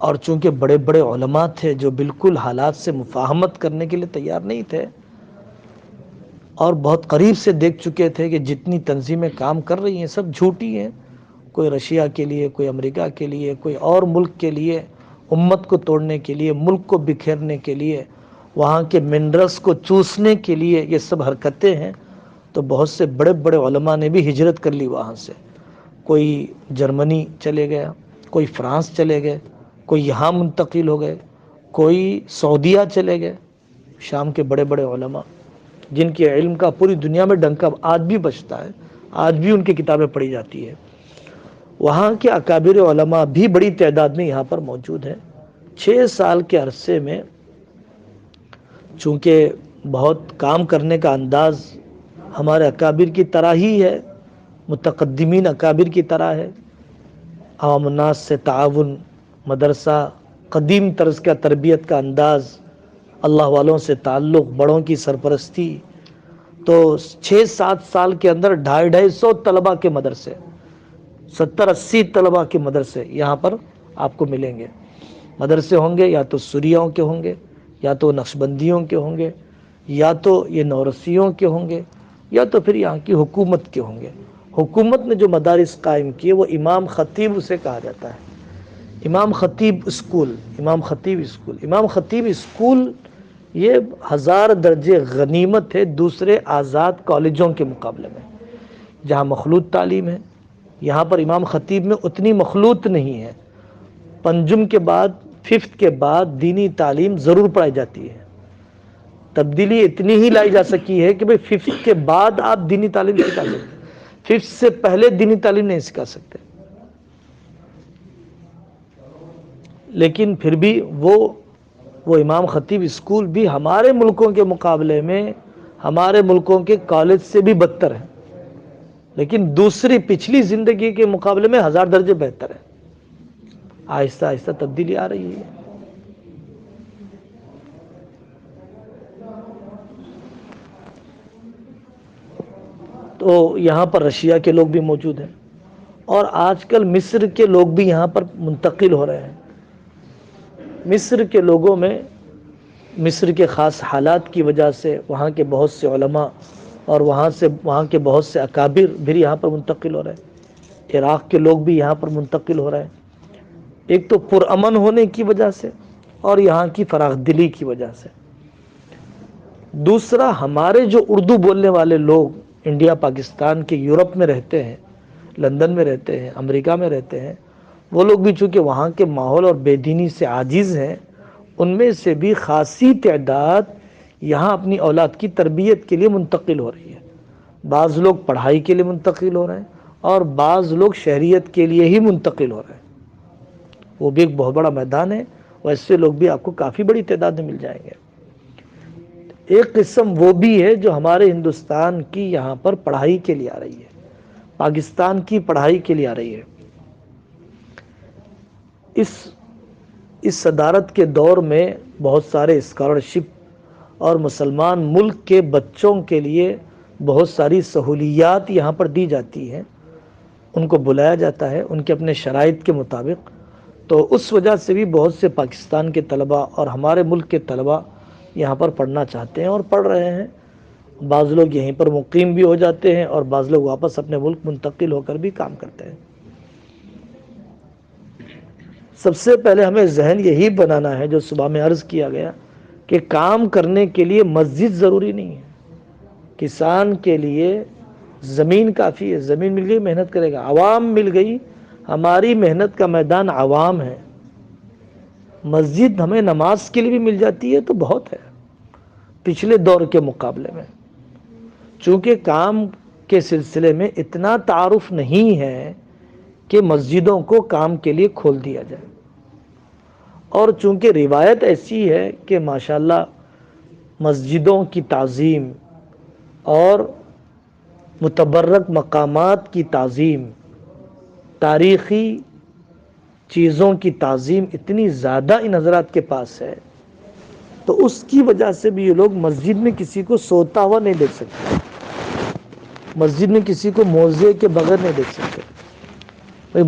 اور چونکہ بڑے بڑے علماء تھے جو بالکل حالات سے مفاہمت کرنے کے لیے تیار نہیں تھے، اور بہت قریب سے دیکھ چکے تھے کہ جتنی تنظیمیں کام کر رہی ہیں سب جھوٹی ہیں. کوئی رشیا کے لیے، کوئی امریکہ کے لیے، کوئی اور ملک کے لیے، امت کو توڑنے کے لیے، ملک کو بکھیرنے کے لیے، وہاں کے منرلز کو چوسنے کے لیے یہ سب حرکتیں ہیں. تو بہت سے بڑے بڑے علماء نے بھی ہجرت کر لی وہاں سے. کوئی جرمنی چلے گیا، کوئی فرانس چلے گئے، کوئی یہاں منتقل ہو گئے، کوئی سعودیہ چلے گئے. شام کے بڑے بڑے علماء جن کے علم کا پوری دنیا میں ڈنکا آج بھی بجتا ہے، آج بھی ان کی کتابیں پڑھی جاتی ہے. وہاں کے اکابر علماء بھی بڑی تعداد میں یہاں پر موجود ہیں. 6 سال کے عرصے میں چونکہ بہت کام کرنے کا انداز ہمارے اکابر کی طرح ہی ہے، متقدمین اکابر کی طرح ہے، عوام الناس سے تعاون، مدرسہ، قدیم طرز کا تربیت کا انداز، اللہ والوں سے تعلق، بڑوں کی سرپرستی، تو 6-7 سال کے اندر 250 طلبہ کے مدرسے، 70-80 طلبہ کے مدرسے یہاں پر آپ کو ملیں گے۔ مدرسے ہوں گے یا تو سریوں کے ہوں گے، یا تو نقشبندیوں کے ہوں گے، یا تو یہ نورسیوں کے ہوں گے، یا تو پھر یہاں کی حکومت کے ہوں گے۔ حکومت نے جو مدارس قائم کیے وہ امام خطیب اسے کہا جاتا ہے، امام خطیب اسکول، امام خطیب اسکول۔ امام خطیب اسکول یہ 1000 درجے غنیمت ہے دوسرے آزاد کالجوں کے مقابلے میں، جہاں مخلوط تعلیم ہے۔ یہاں پر امام خطیب میں اتنی مخلوط نہیں ہے۔ پنجم کے بعد، 5th کے بعد دینی تعلیم ضرور پڑھائی جاتی ہے۔ تبدیلی اتنی ہی لائی جا سکی ہے کہ بھئی 5th کے بعد آپ دینی تعلیم سکھا سکتے ہیں، 5th سے پہلے دینی تعلیم نہیں سکھا سکتے۔ لیکن پھر بھی وہ امام خطیب اسکول بھی ہمارے ملکوں کے مقابلے میں، ہمارے ملکوں کے کالج سے بھی بدتر ہے، لیکن دوسری پچھلی زندگی کے مقابلے میں 1000 درجے بہتر ہے۔ آہستہ آہستہ تبدیلی آ رہی ہے۔ تو یہاں پر رشیا کے لوگ بھی موجود ہیں، اور آج کل مصر کے لوگ بھی یہاں پر منتقل ہو رہے ہیں۔ مصر کے لوگوں میں مصر کے خاص حالات کی وجہ سے وہاں کے بہت سے علماء اور وہاں کے بہت سے اکابر بھی یہاں پر منتقل ہو رہے ہیں۔ عراق کے لوگ بھی یہاں پر منتقل ہو رہے ہیں، ایک تو پرامن ہونے کی وجہ سے اور یہاں کی فراخ دلی کی وجہ سے۔ دوسرا، ہمارے جو اردو بولنے والے لوگ انڈیا، پاکستان کے، یورپ میں رہتے ہیں، لندن میں رہتے ہیں، امریکہ میں رہتے ہیں، وہ لوگ بھی چونکہ وہاں کے ماحول اور بے دینی سے عاجز ہیں، ان میں سے بھی خاصی تعداد یہاں اپنی اولاد کی تربیت کے لیے منتقل ہو رہی ہے۔ بعض لوگ پڑھائی کے لیے منتقل ہو رہے ہیں، اور بعض لوگ شہریت کے لیے ہی منتقل ہو رہے ہیں۔ وہ بھی ایک بہت بڑا میدان ہے، ویسے لوگ بھی آپ کو کافی بڑی تعداد میں مل جائیں گے۔ ایک قسم وہ بھی ہے جو ہمارے ہندوستان کی یہاں پر پڑھائی کے لیے آ رہی ہے، پاکستان کی پڑھائی کے لیے آ رہی ہے۔ اس صدارت کے دور میں بہت سارے اسکالرشپ اور مسلمان ملک کے بچوں کے لیے بہت ساری سہولیات یہاں پر دی جاتی ہیں، ان کو بلایا جاتا ہے ان کے اپنے شرائط کے مطابق۔ تو اس وجہ سے بھی بہت سے پاکستان کے طلباء اور ہمارے ملک کے طلباء یہاں پر پڑھنا چاہتے ہیں اور پڑھ رہے ہیں۔ بعض لوگ یہیں پر مقیم بھی ہو جاتے ہیں، اور بعض لوگ واپس اپنے ملک منتقل ہو کر بھی کام کرتے ہیں۔ سب سے پہلے ہمیں ذہن یہی بنانا ہے جو صبح میں عرض کیا گیا کہ کام کرنے کے لیے مسجد ضروری نہیں ہے۔ کسان کے لیے زمین کافی ہے، زمین مل گئی محنت کرے گا، عوام مل گئی، ہماری محنت کا میدان عوام ہے۔ مسجد ہمیں نماز کے لیے بھی مل جاتی ہے تو بہت ہے پچھلے دور کے مقابلے میں، چونکہ کام کے سلسلے میں اتنا تعارف نہیں ہے کہ مسجدوں کو کام کے لیے کھول دیا جائے، اور چونکہ روایت ایسی ہے کہ ماشاءاللہ مسجدوں کی تعظیم اور متبرک مقامات کی تعظیم، تاریخی چیزوں کی تعظیم اتنی زیادہ ان حضرات کے پاس ہے، تو اس کی وجہ سے بھی یہ لوگ مسجد میں کسی کو سوتا ہوا نہیں دیکھ سکتے، مسجد میں کسی کو موزے کے بغیر نہیں دیکھ سکتے۔ بھئی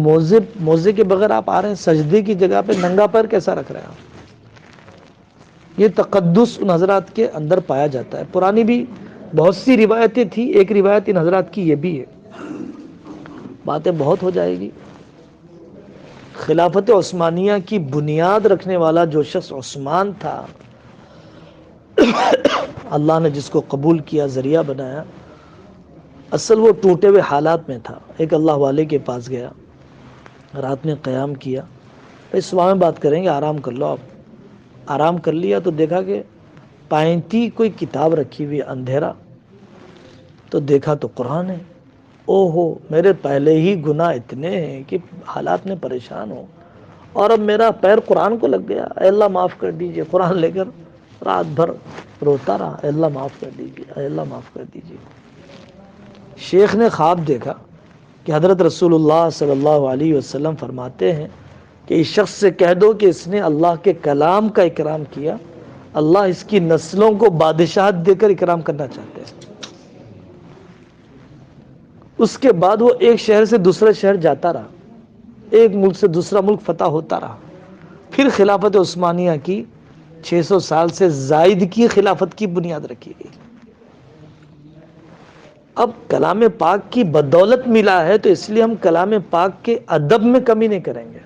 موزے کے بغیر آپ آ رہے ہیں سجدے کی جگہ پہ، ننگا پیر کیسا رکھ رہے ہیں آپ؟ یہ تقدس ان حضرات کے اندر پایا جاتا ہے۔ پرانی بھی بہت سی روایتیں تھیں، ایک روایت ان حضرات کی یہ بھی ہے۔ باتیں بہت ہو جائے گی۔ خلافت عثمانیہ کی بنیاد رکھنے والا جو شخص عثمان تھا، اللہ نے جس کو قبول کیا، ذریعہ بنایا، اصل وہ ٹوٹے ہوئے حالات میں تھا۔ ایک اللہ والے کے پاس گیا، رات میں قیام کیا، بھائی صبح میں بات کریں گے، آرام کر لو آپ۔ آرام کر لیا تو دیکھا کہ پائنتی کوئی کتاب رکھی ہوئی، اندھیرا، تو دیکھا تو قرآن ہے۔ او ہو، میرے پہلے ہی گناہ اتنے ہیں کہ حالات میں پریشان ہوں، اور اب میرا پیر قرآن کو لگ گیا، اے اللہ معاف کر دیجئے۔ قرآن لے کر رات بھر روتا رہا، اے اللہ معاف کر دیجئے، اے اللہ معاف کر دیجئے۔ شیخ نے خواب دیکھا کہ حضرت رسول اللہ صلی اللہ علیہ وسلم فرماتے ہیں کہ اس شخص سے کہہ دو کہ اس نے اللہ کے کلام کا اکرام کیا، اللہ اس کی نسلوں کو بادشاہت دے کر اکرام کرنا چاہتے ہیں. اس کے بعد وہ ایک شہر سے دوسرے شہر جاتا رہا، ایک ملک سے دوسرا ملک فتح ہوتا رہا. پھر خلافت عثمانیہ کی 600 سال سے زائد کی خلافت کی بنیاد رکھی گئی. اب کلام پاک کی بدولت ملا ہے تو اس لیے ہم کلام پاک کے ادب میں کمی نہیں کریں گے.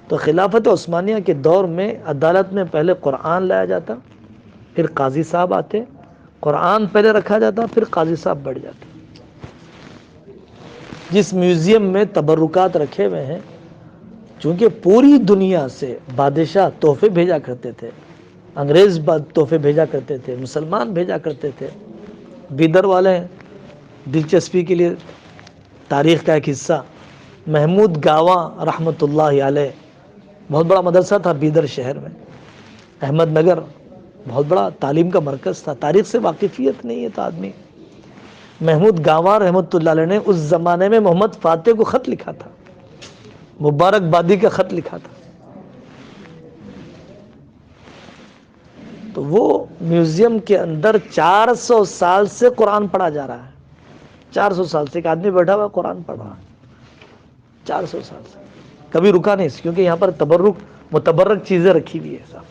تو خلافت عثمانیہ کے دور میں عدالت میں پہلے قرآن لایا جاتا، پھر قاضی صاحب آتے، قرآن پہلے رکھا جاتا، پھر قاضی صاحب بیٹھ جاتے. جس میوزیم میں تبرکات رکھے ہوئے ہیں، چونکہ پوری دنیا سے بادشاہ تحفے بھیجا کرتے تھے، انگریز تحفے بھیجا کرتے تھے، مسلمان بھیجا کرتے تھے. بیدر والے دلچسپی کے لیے تاریخ کا ایک حصہ، محمود گاواں رحمۃ اللہ علیہ، بہت بڑا مدرسہ تھا بیدر شہر میں. احمد نگر بہت بڑا تعلیم کا مرکز تھا. تاریخ سے واقفیت نہیں ہے تو آدمی. محمود گاواں رحمۃ اللہ علیہ نے اس زمانے میں محمد فاتح کو خط لکھا تھا، مبارک بادی کا خط لکھا تھا. تو وہ میوزیم کے اندر 400 سال سے قرآن پڑھا جا رہا ہے. 400 سال سے ایک آدمی بیٹھا ہوا قرآن پڑھ رہا ہے، 400 سال سے کبھی رکا نہیں، کیونکہ یہاں پر متبرک چیزیں رکھی ہوئی ہے صاحب.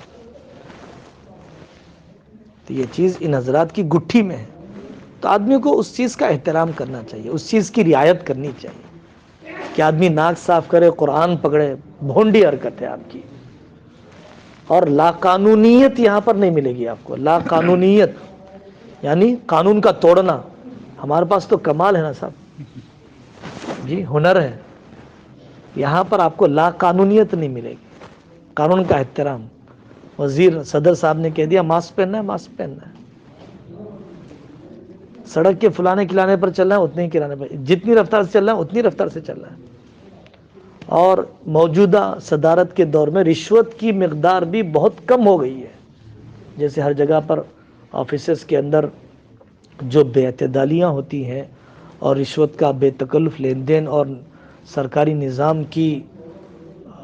تو یہ چیز ان حضرات کی گٹھی میں ہے. تو آدمی کو اس چیز کا احترام کرنا چاہیے، اس چیز کی رعایت کرنی چاہیے کہ آدمی ناک صاف کرے، قرآن پکڑے. بھونڈی حرکت ہے آپ کی. اور لا قانونیت یہاں پر نہیں ملے گی آپ کو. لا قانونیت یعنی قانون کا توڑنا. ہمارے پاس تو کمال ہے نا صاحب جی، ہنر ہے. یہاں پر آپ کو لا قانونیت نہیں ملے گی، قانون کا احترام. وزیر صدر صاحب نے کہہ دیا ماسک پہننا ہے، ماسک پہننا ہے. سڑک کے فلانے کلانے پر چل رہا ہے، اتنے ہی کلانے پر، جتنی رفتار سے چل رہا ہے اتنی رفتار سے چل رہا ہے. اور موجودہ صدارت کے دور میں رشوت کی مقدار بھی بہت کم ہو گئی ہے. جیسے ہر جگہ پر آفیسز کے اندر جو بے اعتدالیاں ہوتی ہیں اور رشوت کا بے تکلف لین دین اور سرکاری نظام کی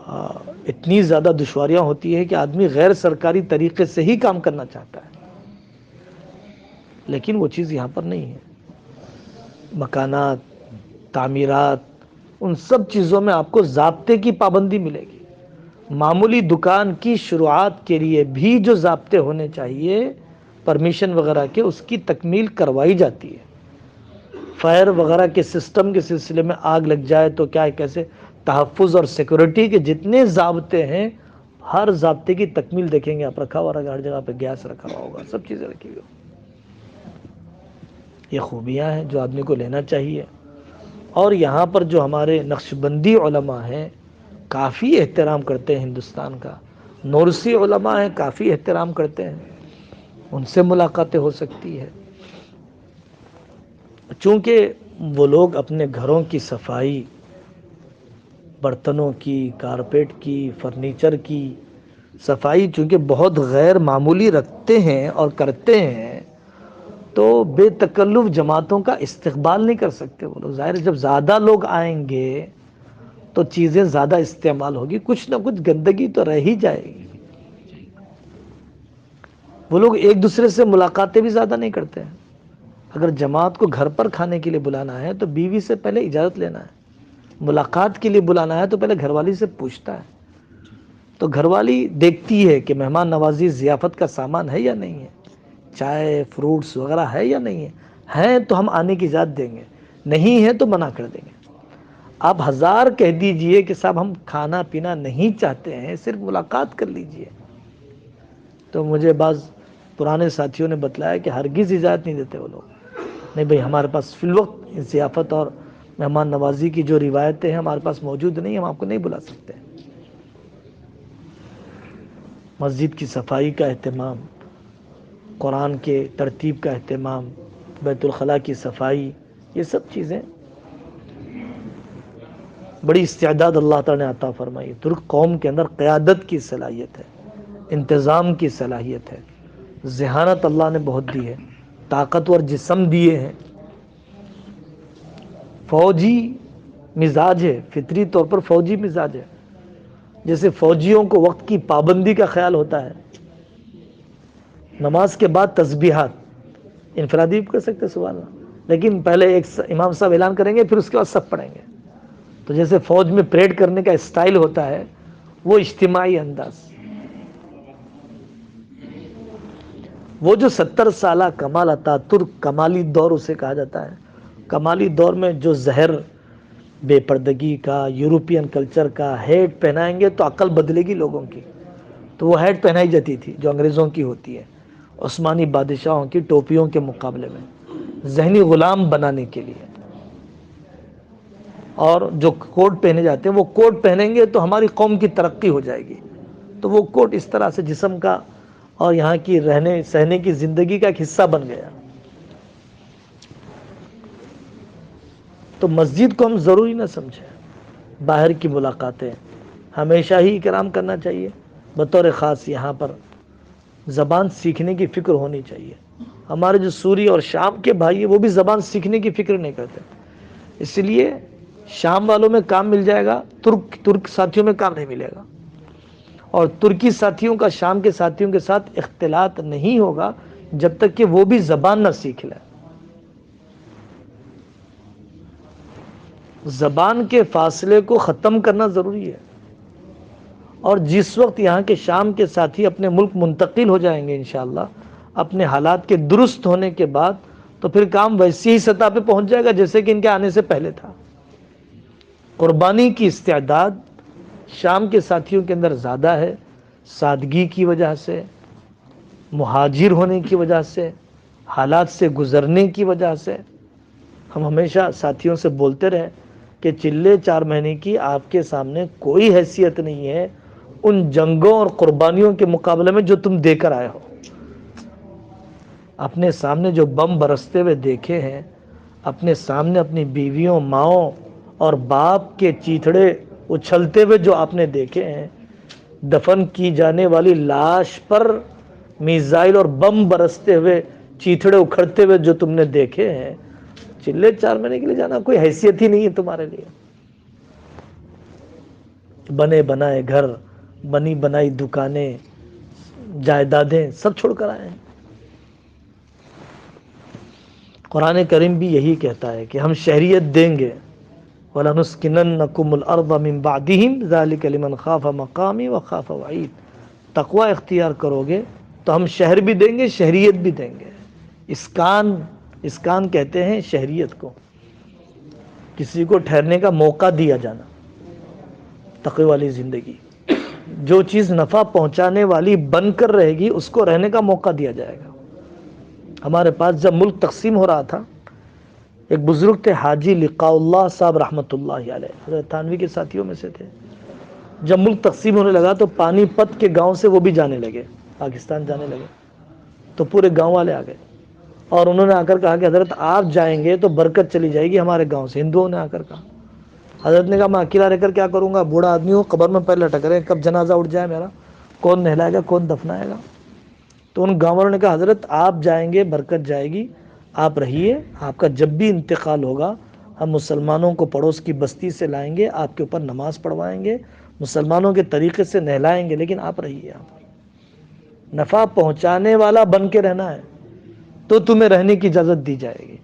اتنی زیادہ دشواریاں ہوتی ہے کہ آدمی غیر سرکاری طریقے سے ہی کام کرنا چاہتا ہے. لیکن وہ چیز یہاں پر نہیں ہے. مکانات، تعمیرات، ان سب چیزوں میں آپ کو ضابطے کی پابندی ملے گی. معمولی دکان کی شروعات کے لیے بھی جو ضابطے ہونے چاہیے پرمیشن وغیرہ کے، اس کی تکمیل کروائی جاتی ہے. فائر وغیرہ کے سسٹم کے سلسلے میں آگ لگ جائے تو کیا ہے، کیسے تحفظ اور سیکورٹی کے جتنے ضابطے ہیں، ہر ضابطے کی تکمیل دیکھیں گے آپ. رکھا ہوا رہا، ہر جگہ پہ گیس رکھا ہوا ہوگا، سب چیزیں رکھی ہوئی. یہ خوبیاں ہیں جو آدمی کو لینا چاہیے. اور یہاں پر جو ہمارے نقش بندی علماء ہیں کافی احترام کرتے ہیں ہندوستان کا. نورسی علماء ہیں، کافی احترام کرتے ہیں. ان سے ملاقاتیں ہو سکتی ہے. چونکہ وہ لوگ اپنے گھروں کی صفائی، برتنوں کی، کارپیٹ کی، فرنیچر کی صفائی چونکہ بہت غیر معمولی رکھتے ہیں اور کرتے ہیں، تو بے تکلف جماعتوں کا استقبال نہیں کر سکتے وہ لوگ. ظاہر ہے جب زیادہ لوگ آئیں گے تو چیزیں زیادہ استعمال ہوگی، کچھ نہ کچھ گندگی تو رہ ہی جائے گی. وہ لوگ ایک دوسرے سے ملاقاتیں بھی زیادہ نہیں کرتے ہیں. اگر جماعت کو گھر پر کھانے کے لیے بلانا ہے تو بیوی سے پہلے اجازت لینا ہے. ملاقات کے لیے بلانا ہے تو پہلے گھر والی سے پوچھتا ہے. تو گھر والی دیکھتی ہے کہ مہمان نوازی ضیافت کا سامان ہے یا نہیں ہے، چائے فروٹس وغیرہ ہے یا نہیں ہے. ہیں تو ہم آنے کی اجازت دیں گے، نہیں ہے تو منع کر دیں گے. آپ 1000 کہہ دیجئے کہ صاحب ہم کھانا پینا نہیں چاہتے ہیں، صرف ملاقات کر لیجئے. تو مجھے بعض پرانے ساتھیوں نے بتلایا کہ ہرگز اجازت نہیں دیتے وہ لوگ. نہیں بھئی، ہمارے پاس فی الوقت ضیافت اور مہمان نوازی کی جو روایتیں ہیں ہمارے پاس موجود نہیں، ہم آپ کو نہیں بلا سکتے. مسجد کی صفائی کا اہتمام، قرآن کے ترتیب کا اہتمام، بیت الخلاء کی صفائی، یہ سب چیزیں بڑی استعداد اللہ تعالیٰ نے عطا فرمائی. ترک قوم کے اندر قیادت کی صلاحیت ہے، انتظام کی صلاحیت ہے، ذہانت اللہ نے بہت دی ہے، طاقتور جسم دیے ہیں، فوجی مزاج ہے، فطری طور پر فوجی مزاج ہے. جیسے فوجیوں کو وقت کی پابندی کا خیال ہوتا ہے، نماز کے بعد تسبیحات انفرادی بھی کر سکتے سبحان اللہ، لیکن پہلے ایک امام صاحب اعلان کریں گے، پھر اس کے بعد سب پڑھیں گے. تو جیسے فوج میں پریڈ کرنے کا اسٹائل ہوتا ہے، وہ اجتماعی انداز. وہ جو 70 سالہ کمال اتاترک کمالی دور اسے کہا جاتا ہے، کمالی دور میں جو زہر بے پردگی کا، یورپین کلچر کا ہیٹ پہنائیں گے تو عقل بدلے گی لوگوں کی. تو وہ ہیٹ پہنائی جاتی تھی جو انگریزوں کی ہوتی ہے، عثمانی بادشاہوں کی ٹوپیوں کے مقابلے میں، ذہنی غلام بنانے کے لیے. اور جو کوٹ پہنے جاتے ہیں، وہ کوٹ پہنیں گے تو ہماری قوم کی ترقی ہو جائے گی. تو وہ کوٹ اس طرح سے جسم کا اور یہاں کی رہنے سہنے کی زندگی کا ایک حصہ بن گیا. تو مسجد کو ہم ضروری نہ سمجھیں. باہر کی ملاقاتیں ہمیشہ ہی اکرام کرنا چاہیے. بطور خاص یہاں پر زبان سیکھنے کی فکر ہونی چاہیے. ہمارے جو سوری اور شام کے بھائی ہیں، وہ بھی زبان سیکھنے کی فکر نہیں کرتے. اس لیے شام والوں میں کام مل جائے گا، ترک ساتھیوں میں کام نہیں ملے گا. اور ترکی ساتھیوں کا شام کے ساتھیوں کے ساتھ اختلاط نہیں ہوگا جب تک کہ وہ بھی زبان نہ سیکھ لیں. زبان کے فاصلے کو ختم کرنا ضروری ہے. اور جس وقت یہاں کے شام کے ساتھی اپنے ملک منتقل ہو جائیں گے انشاءاللہ اپنے حالات کے درست ہونے کے بعد، تو پھر کام ویسی ہی سطح پہ پہنچ جائے گا جیسے کہ ان کے آنے سے پہلے تھا. قربانی کی استعداد شام کے ساتھیوں کے اندر زیادہ ہے، سادگی کی وجہ سے، مہاجر ہونے کی وجہ سے، حالات سے گزرنے کی وجہ سے. ہم ہمیشہ ساتھیوں سے بولتے رہے کہ چلے 4 مہینے کی آپ کے سامنے کوئی حیثیت نہیں ہے ان جنگوں اور قربانیوں کے مقابلے میں جو تم دے کر آئے ہو. اپنے سامنے جو بم برستے ہوئے دیکھے ہیں، اپنے سامنے اپنی بیویوں، ماؤں اور باپ کے چیتھڑے اچھلتے ہوئے جو آپ نے دیکھے ہیں، دفن کی جانے والی لاش پر میزائل اور بم برستے ہوئے، چیتھڑے اکھڑتے ہوئے جو تم نے دیکھے ہیں، چلے 4 مہینے کے لیے جانا کوئی حیثیت ہی نہیں ہے تمہارے لیے. بنے بنائے گھر، بنی بنائی دکانیں، جائیدادیں سب چھوڑ کر آئے ہیں. قرآن کریم بھی یہی کہتا ہے کہ ہم شہریت دیں گے. وَلَنُسْكِنَنَّكُمُ الْأَرْضَ مِنْ بَعْدِهِمْ ذَلِكَ لِمَنْ خَافَ مَقَامِي وَخَافَ وَعِيدِ. تقوی اختیار کرو گے تو ہم شہر بھی دیں گے، شہریت بھی دیں گے. اسکان کہتے ہیں شہریت کو، کسی کو ٹھہرنے کا موقع دیا جانا. تقوی والی زندگی، جو چیز نفع پہنچانے والی بن کر رہے گی اس کو رہنے کا موقع دیا جائے گا. ہمارے پاس جب ملک تقسیم ہو رہا تھا، ایک بزرگ تھے حاجی لقاء اللہ صاحب رحمۃ اللہ علیہ، حضرت تھانوی کے ساتھیوں میں سے تھے. جب ملک تقسیم ہونے لگا تو پانی پت کے گاؤں سے وہ بھی جانے لگے، پاکستان جانے لگے. تو پورے گاؤں والے آ گئے اور انہوں نے آ کر کہا کہ حضرت آپ جائیں گے تو برکت چلی جائے گی ہمارے گاؤں سے. ہندوؤں نے آ کر کہا. حضرت نے کہا میں اکیلا رہ کر کیا کروں گا، بوڑھا آدمی ہوں، قبر میں پیر لٹک رہے ہیں، کب جنازہ اٹھ جائے میرا، کون نہلائے گا، کون دفنائے گا. تو ان گاؤں والوں نے کہا حضرت آپ جائیں گے برکت جائے گی، آپ رہیے، آپ کا جب بھی انتقال ہوگا ہم مسلمانوں کو پڑوس کی بستی سے لائیں گے، آپ کے اوپر نماز پڑھوائیں گے، مسلمانوں کے طریقے سے نہلائیں گے، لیکن آپ رہیے. آپ نفع پہنچانے والا بن کے رہنا ہے تو تمہیں رہنے کی اجازت دی جائے گی.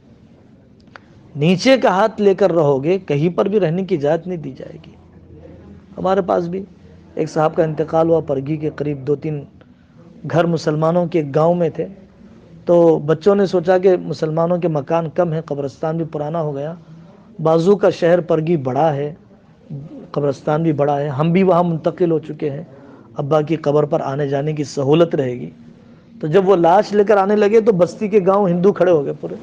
نیچے کا ہاتھ لے کر رہو گے کہیں پر بھی رہنے کی اجازت نہیں دی جائے گی. ہمارے پاس بھی ایک صاحب کا انتقال ہوا، پرگی کے قریب 2-3 گھر مسلمانوں کے گاؤں میں تھے. تو بچوں نے سوچا کہ مسلمانوں کے مکان کم ہیں، قبرستان بھی پرانا ہو گیا، بازو کا شہر پرگی بڑا ہے، قبرستان بھی بڑا ہے، ہم بھی وہاں منتقل ہو چکے ہیں، ابا کی قبر پر آنے جانے کی سہولت رہے گی. تو جب وہ لاش لے کر آنے لگے تو بستی کے گاؤں ہندو کھڑے ہو گئے پورے.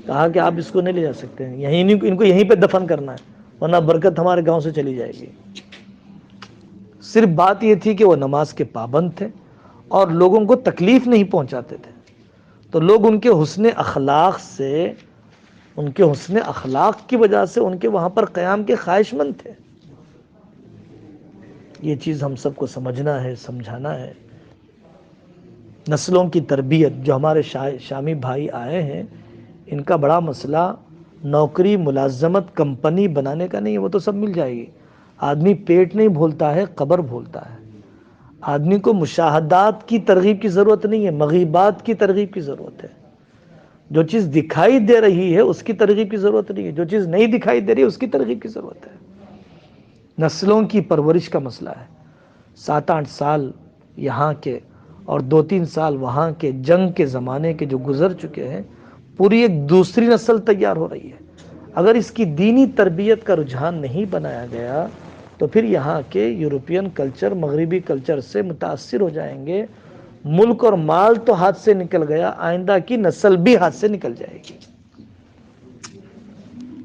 کہا کہ آپ اس کو نہیں لے جا سکتے ہیں، ان کو یہیں پہ دفن کرنا ہے ورنہ برکت ہمارے گاؤں سے چلی جائے گی. صرف بات یہ تھی کہ وہ نماز کے پابند تھے اور لوگوں کو تکلیف نہیں پہنچاتے تھے. تو لوگ ان کے حسن اخلاق سے، ان کے حسن اخلاق کی وجہ سے ان کے وہاں پر قیام کے خواہش مند تھے. یہ چیز ہم سب کو سمجھنا ہے، سمجھانا ہے. نسلوں کی تربیت، جو ہمارے شامی بھائی آئے ہیں ان کا بڑا مسئلہ نوکری، ملازمت، کمپنی بنانے کا نہیں ہے، وہ تو سب مل جائے گی. آدمی پیٹ نہیں بھولتا ہے، قبر بھولتا ہے. آدمی کو مشاہدات کی ترغیب کی ضرورت نہیں ہے، مغیبات کی ترغیب کی ضرورت ہے۔ جو چیز دکھائی دے رہی ہے اس کی ترغیب کی ضرورت نہیں ہے، جو چیز نہیں دکھائی دے رہی ہے اس کی ترغیب کی ضرورت ہے۔ نسلوں کی پرورش کا مسئلہ ہے۔ 7-8 سال یہاں کے اور 2-3 سال وہاں کے جنگ کے زمانے کے جو گزر چکے ہیں، پوری ایک دوسری نسل تیار ہو رہی ہے۔ اگر اس کی دینی تربیت کا رجحان نہیں بنایا گیا تو پھر یہاں کے یورپین کلچر، مغربی کلچر سے متاثر ہو جائیں گے۔ ملک اور مال تو ہاتھ سے نکل گیا، آئندہ کی نسل بھی ہاتھ سے نکل جائے گی۔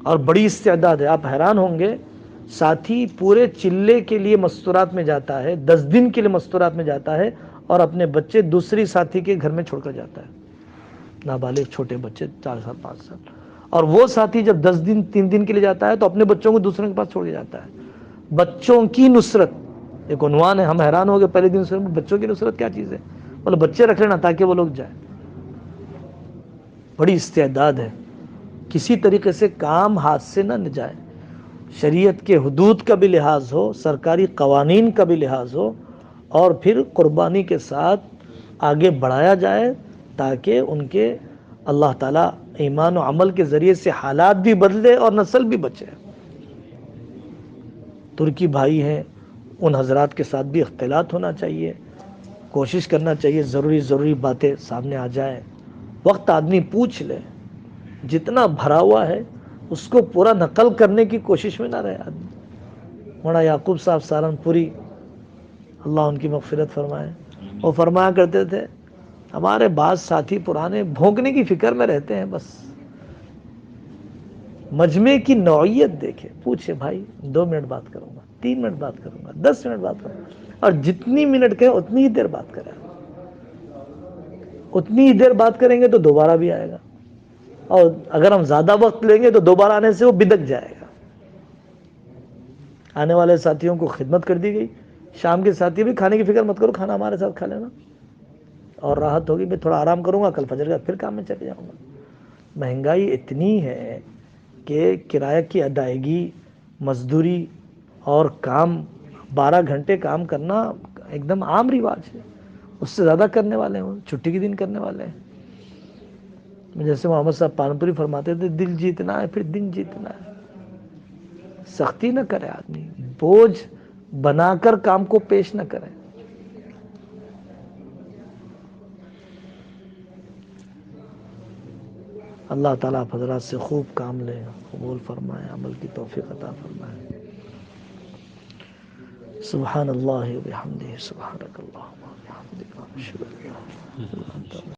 اور بڑی استعداد ہے، آپ حیران ہوں گے، ساتھی پورے چلے کے لیے مستورات میں جاتا ہے، 10 دن کے لیے مستورات میں جاتا ہے اور اپنے بچے دوسری ساتھی کے گھر میں چھوڑ کر جاتا ہے، نابالغ چھوٹے بچے 4 سال 5 سال۔ اور وہ ساتھی جب 10 دن 3 دن کے لیے جاتا ہے تو اپنے بچوں کو دوسروں کے پاس چھوڑ کے جاتا ہے۔ بچوں کی نصرت ایک عنوان ہے، ہم حیران ہو گئے پہلے دن سے، بچوں کی نصرت کیا چیز ہے؟ بولے بچے رکھ لینا تاکہ وہ لوگ جائیں۔ بڑی استعداد ہے، کسی طریقے سے کام ہاتھ سے نہ جائے، شریعت کے حدود کا بھی لحاظ ہو، سرکاری قوانین کا بھی لحاظ ہو، اور پھر قربانی کے ساتھ آگے بڑھایا جائے تاکہ ان کے اللہ تعالیٰ ایمان و عمل کے ذریعے سے حالات بھی بدلے اور نسل بھی بچے۔ ترکی بھائی ہیں، ان حضرات کے ساتھ بھی اختلاط ہونا چاہیے، کوشش کرنا چاہیے ضروری باتیں سامنے آ جائیں، وقت آدمی پوچھ لے، جتنا بھرا ہوا ہے اس کو پورا نقل کرنے کی کوشش میں نہ رہے آدمی۔ مولانا یعقوب صاحب سہارنپوری، اللہ ان کی مغفرت فرمائے، وہ فرمایا کرتے تھے ہمارے بعض ساتھی پرانے بھونکنے کی فکر میں رہتے ہیں، بس مجمع کی نوعیت دیکھے، پوچھے بھائی 2 منٹ بات کروں گا، 3 منٹ بات کروں گا، 10 منٹ بات کروں گا، اور جتنی منٹ کہیں اتنی ہی دیر بات کریں، اتنی ہی دیر بات کریں گے تو دوبارہ بھی آئے گا، اور اگر ہم زیادہ وقت لیں گے تو دوبارہ آنے سے وہ بدک جائے گا۔ آنے والے ساتھیوں کو خدمت کر دی گئی، شام کے ساتھی بھی کھانے کی فکر مت کرو، کھانا ہمارے ساتھ کھا لینا، اور راحت ہوگی، میں تھوڑا آرام کروں گا، کل فجر کے بعد پھر کام میں چلے جاؤں گا۔ مہنگائی اتنی ہے کہ کرایہ کی ادائیگی، مزدوری اور کام 12 گھنٹے کام کرنا ایک دم عام رواج ہے، اس سے زیادہ کرنے والے ہیں، چھٹی کے دن کرنے والے ہیں۔ جیسے محمد صاحب پانپوری فرماتے تھے، دل جیتنا ہے پھر دن جیتنا ہے۔ سختی نہ کرے آدمی، بوجھ بنا کر کام کو پیش نہ کرے۔ اللہ تعالیٰ آپ حضرات سے خوب کام لے، قبول فرمائے، عمل کی توفیق عطا فرمائے۔ سبحان اللہ و بحمدہ، سبحانک اللہم و بحمدک، اشہد ان لا الہ الا انت۔